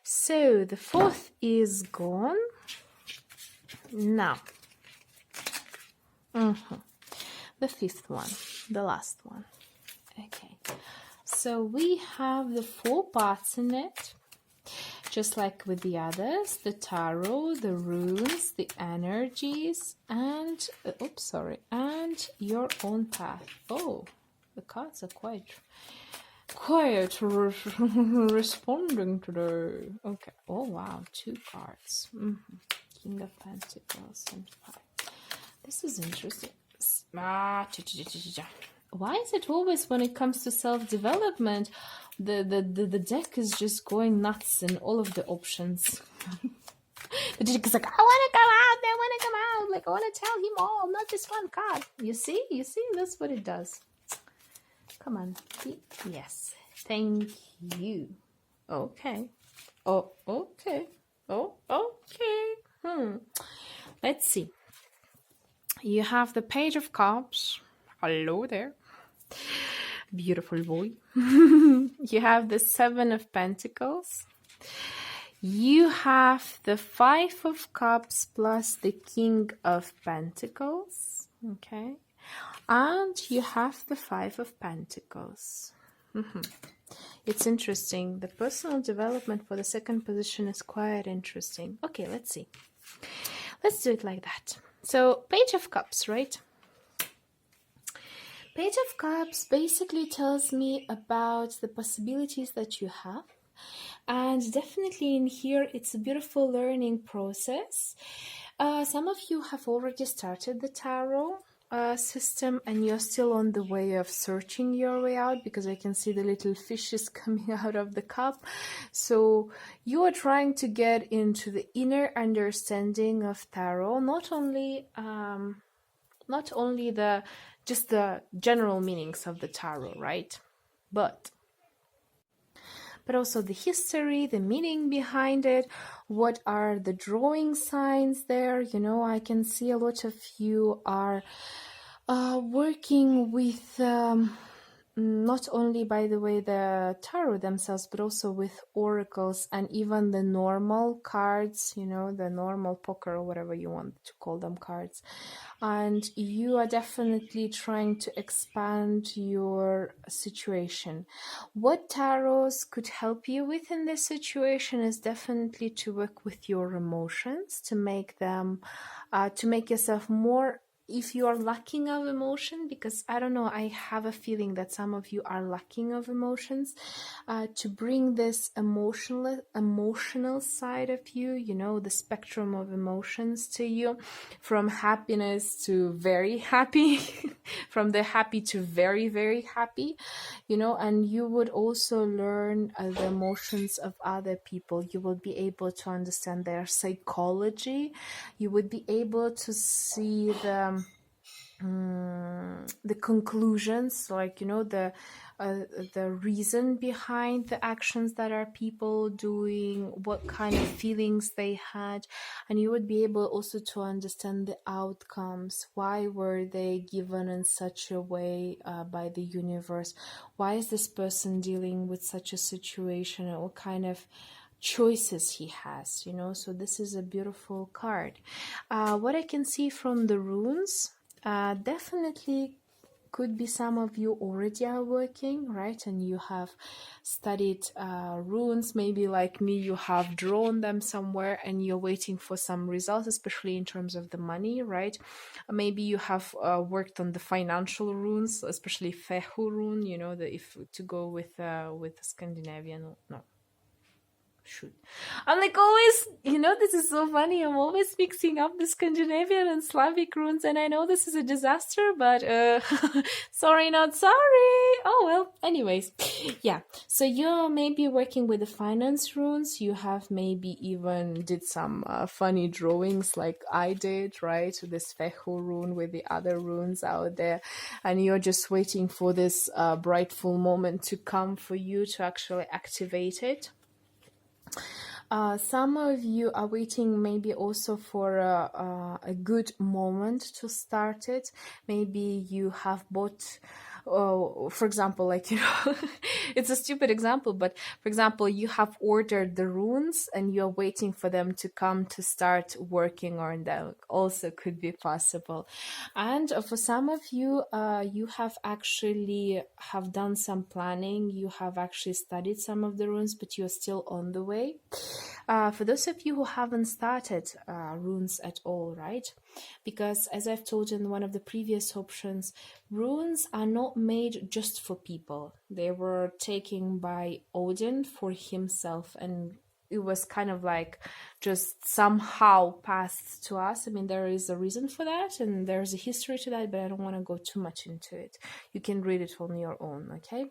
Speaker 1: So the fourth is gone. Now the fifth one, the last one. Okay, so we have the 4 parts in it, just like with the others: the tarot, the runes, the energies, and and your own path. Oh, the cards are quite responding today. Okay. Oh wow, 2 cards. King of Pentacles and 5. This is interesting. Why is it always when it comes to self-development, the deck is just going nuts in all of the options? The deck is like, I want to come out, I want to come out, like I want to tell him all, not just one card. You see, that's what it does. Come on. Yes, thank you. Okay. Oh, okay. Oh, okay. Let's see. You have the Page of Cups. Hello there, beautiful boy. You have the 7 of Pentacles. You have the 5 of Cups plus the King of Pentacles. Okay. And you have the 5 of Pentacles. It's interesting. The personal development for the second position is quite interesting. Okay, let's see. Let's do it like that. So, Page of Cups, right? Page of Cups basically tells me about the possibilities that you have. And definitely in here, it's a beautiful learning process. Some of you have already started the tarot system, and you're still on the way of searching your way out, because I can see the little fishes coming out of the cup. So you are trying to get into the inner understanding of tarot, not only the just the general meanings of the tarot, right? But also the history, the meaning behind it. What are the drawing signs there? You know, I can see a lot of you are working with not only, by the way, the tarot themselves, but also with oracles and even the normal cards, you know, the normal poker or whatever you want to call them cards. And you are definitely trying to expand your situation. What tarots could help you with in this situation is definitely to work with your emotions, to make them, to make yourself more, if you are lacking of emotion, because I don't know, I have a feeling that some of you are lacking of emotions, to bring this emotional side of you, you know, the spectrum of emotions to you, from happiness to very happy, from the happy to very, very happy, you know. And you would also learn the emotions of other people. You will be able to understand their psychology. You would be able to see the conclusions, like, you know, the reason behind the actions that are people doing, what kind of feelings they had. And you would be able also to understand the outcomes. Why were they given in such a way by the universe? Why is this person dealing with such a situation, and what kind of choices he has, you know. So this is a beautiful card. What I can see from the runes, definitely could be some of you already are working, right? And you have studied runes. Maybe like me, you have drawn them somewhere and you're waiting for some results, especially in terms of the money, right? Maybe you have worked on the financial runes, especially Fehu rune, you know, if to go with Scandinavian. No, shoot, I'm like always, you know, this is so funny, I'm always mixing up the Scandinavian and Slavic runes, and I know this is a disaster, but sorry not sorry. Oh well, anyways, yeah. So you're maybe working with the finance runes. You have maybe even did some funny drawings like I did, right? This Fehu rune with the other runes out there, and you're just waiting for this brightful moment to come for you to actually activate it. Some of you are waiting maybe also for a good moment to start it. Maybe you have bought, for example, like, it's a stupid example, but for example, you have ordered the runes and you're waiting for them to come to start working on them. Also could be possible. And for some of you, you have actually have done some planning. You have actually studied some of the runes, but you're still on the way. For those of you who haven't started runes at all, right? Because as I've told you in one of the previous options, runes are not made just for people. They were taken by Odin for himself, and it was kind of like just somehow passed to us. I mean, there is a reason for that, and there's a history to that, but I don't want to go too much into it. You can read it on your own, okay?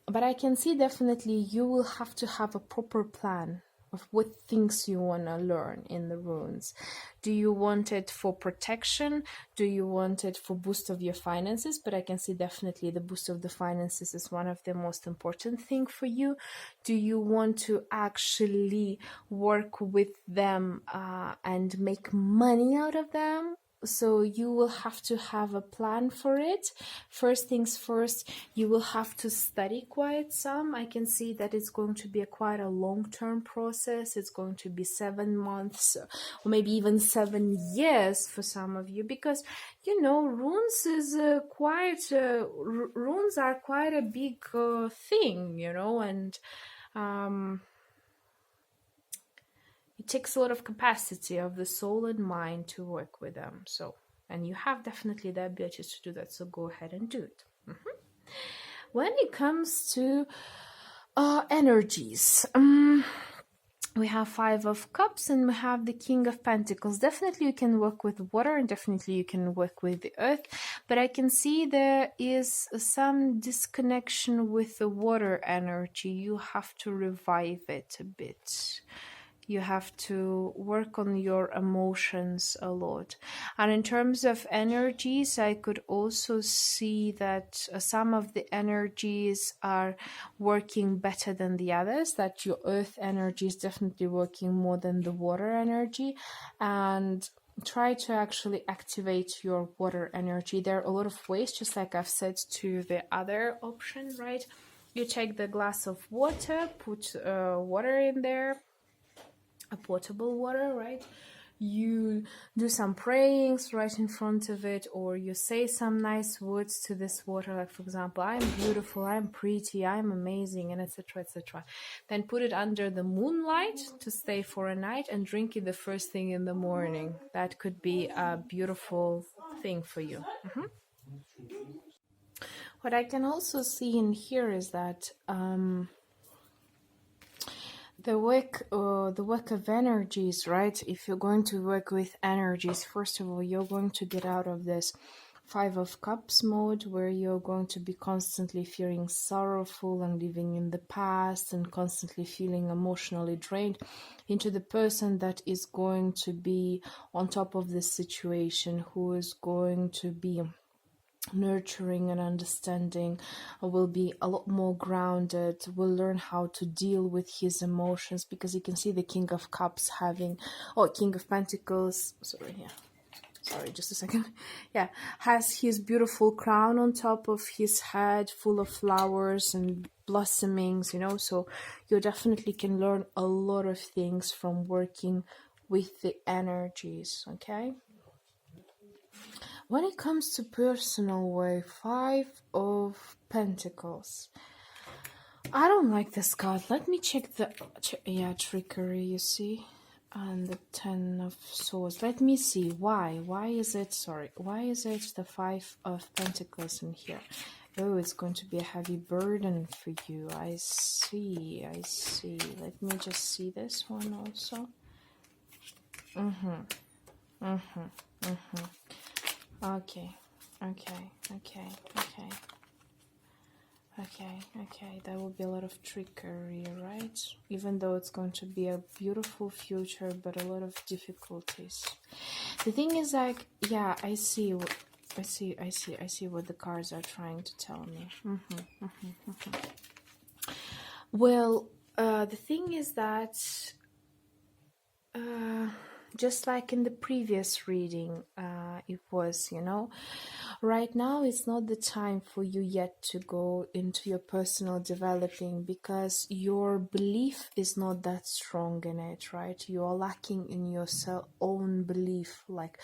Speaker 1: But I can see definitely you will have to have a proper plan of what things you want to learn in the runes. Do you want it for protection? Do you want it for boost of your finances? But I can see definitely the boost of the finances is one of the most important thing for you. Do you want to actually work with them and make money out of them? So you will have to have a plan for it. First things first, you will have to study quite some. I can see that it's going to be quite a long-term process. It's going to be 7 months or maybe even 7 years for some of you, because runes is runes are quite a big thing, and it takes a lot of capacity of the soul and mind to work with them. So, and you have definitely the ability to do that. So go ahead and do it. When it comes to energies, we have 5 of Cups and we have the King of Pentacles. Definitely you can work with water and definitely you can work with the earth. But I can see there is some disconnection with the water energy. You have to revive it a bit. You have to work on your emotions a lot. And in terms of energies, I could also see that some of the energies are working better than the others, that your earth energy is definitely working more than the water energy. And try to actually activate your water energy. There are a lot of ways, just like I've said to the other option, right? You take the glass of water, put water in there, a potable water, right? You do some prayings right in front of it, or you say some nice words to this water, like for example, I'm beautiful, I'm pretty, I'm amazing, and etc, etc. Then put it under the moonlight to stay for a night and drink it the first thing in the morning. That could be a beautiful thing for you. What I can also see in here is that the work of energies, right? If you're going to work with energies, first of all, you're going to get out of this 5 of Cups mode where you're going to be constantly feeling sorrowful and living in the past and constantly feeling emotionally drained, into the person that is going to be on top of the situation, who is going to be nurturing and understanding, will be a lot more grounded, will learn how to deal with his emotions, because you can see the King of Cups having, King of Pentacles, sorry, just a second, has his beautiful crown on top of his head full of flowers and blossomings, so you definitely can learn a lot of things from working with the energies, okay? When it comes to personal way, 5 of Pentacles. I don't like this card. Let me check the trickery, you see, and the 10 of Swords. Let me see why is it the 5 of Pentacles in here? Oh, it's going to be a heavy burden for you. I see. Let me just see this one also. Okay, that will be a lot of trickery, right? Even though it's going to be a beautiful future, but a lot of difficulties. The thing is, like, yeah, I see what the cards are trying to tell me. Well, The thing is that uh, just like in the previous reading, it was, right now it's not the time for you yet to go into your personal developing because your belief is not that strong in it, right? You are lacking in your own belief, like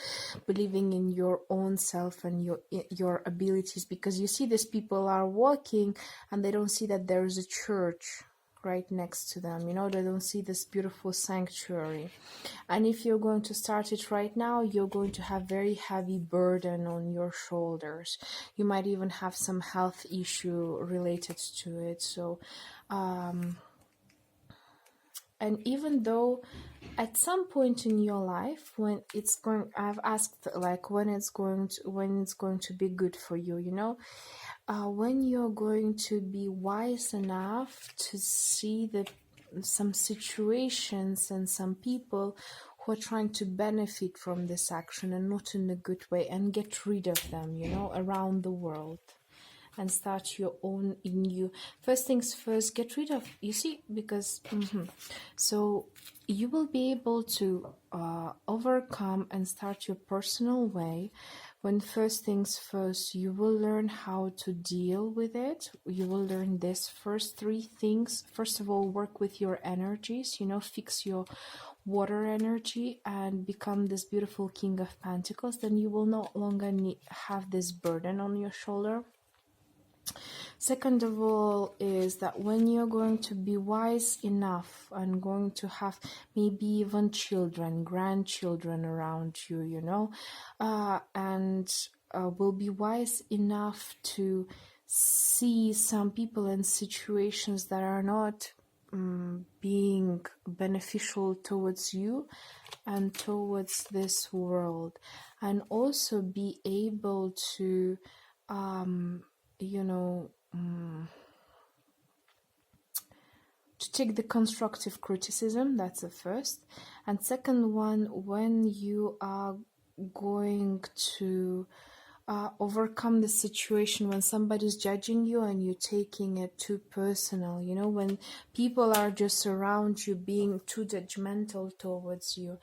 Speaker 1: believing in your own self and your abilities, because you see these people are walking and they don't see that there is a church right next to them, they don't see this beautiful sanctuary. And if you're going to start it right now, you're going to have very heavy burden on your shoulders. You might even have some health issue related to it. So and even though at some point in your life when it's going, I've asked like when it's going to be good for you, when you're going to be wise enough to see that some situations and some people who are trying to benefit from this action and not in a good way, and get rid of them, around the world, and start your own in you. First things first, get rid of, you see, because so you will be able to overcome and start your personal way when first things first, you will learn how to deal with it. You will learn this first three things. First of all, work with your energies, fix your water energy and become this beautiful King of Pentacles. Then you will no longer have this burden on your shoulder. Second of all is that when you're going to be wise enough and going to have maybe even children, grandchildren around you, and will be wise enough to see some people in situations that are not being beneficial towards you and towards this world, and also be able to to take the constructive criticism. That's the first. And second one, when you are going to overcome the situation when somebody's judging you and you're taking it too personal, when people are just around you being too judgmental towards you,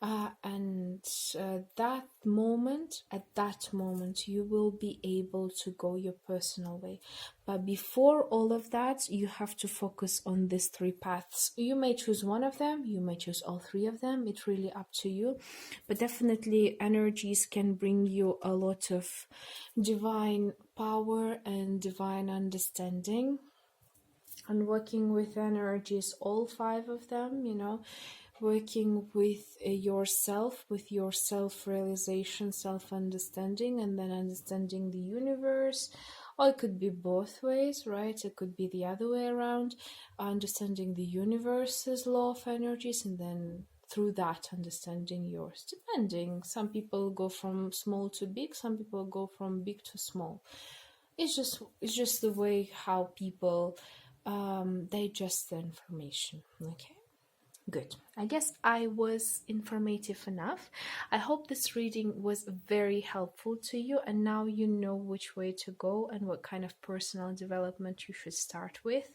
Speaker 1: and at that moment you will be able to go your personal way. But before all of that, you have to focus on these three paths. You may choose one of them, you may choose all three of them, it's really up to you. But definitely energies can bring you a lot of divine power and divine understanding. And working with energies, all five of them, working with yourself, with your self-realization, self-understanding, and then understanding the universe. Or it could be both ways, right? It could be the other way around, understanding the universe's law of energies, and then through that understanding yours, depending. Some people go from small to big, some people go from big to small. It's just the way how people digest the information. Okay, good. I guess I was informative enough. I hope this reading was very helpful to you, and now you know which way to go and what kind of personal development you should start with.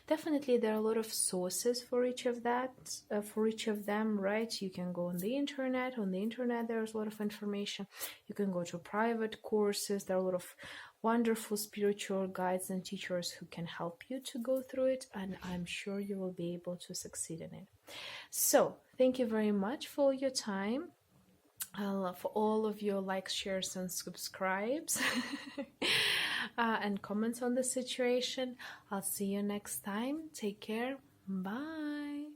Speaker 1: Definitely there are a lot of sources for each of them, right? You can go on the internet. There's a lot of information. You can go to private courses. There are a lot of wonderful spiritual guides and teachers who can help you to go through it, and I'm sure you will be able to succeed in it. So thank you very much for your time, for all of your likes, shares, and subscribes and comments on the situation. I'll see you next time. Take care. Bye.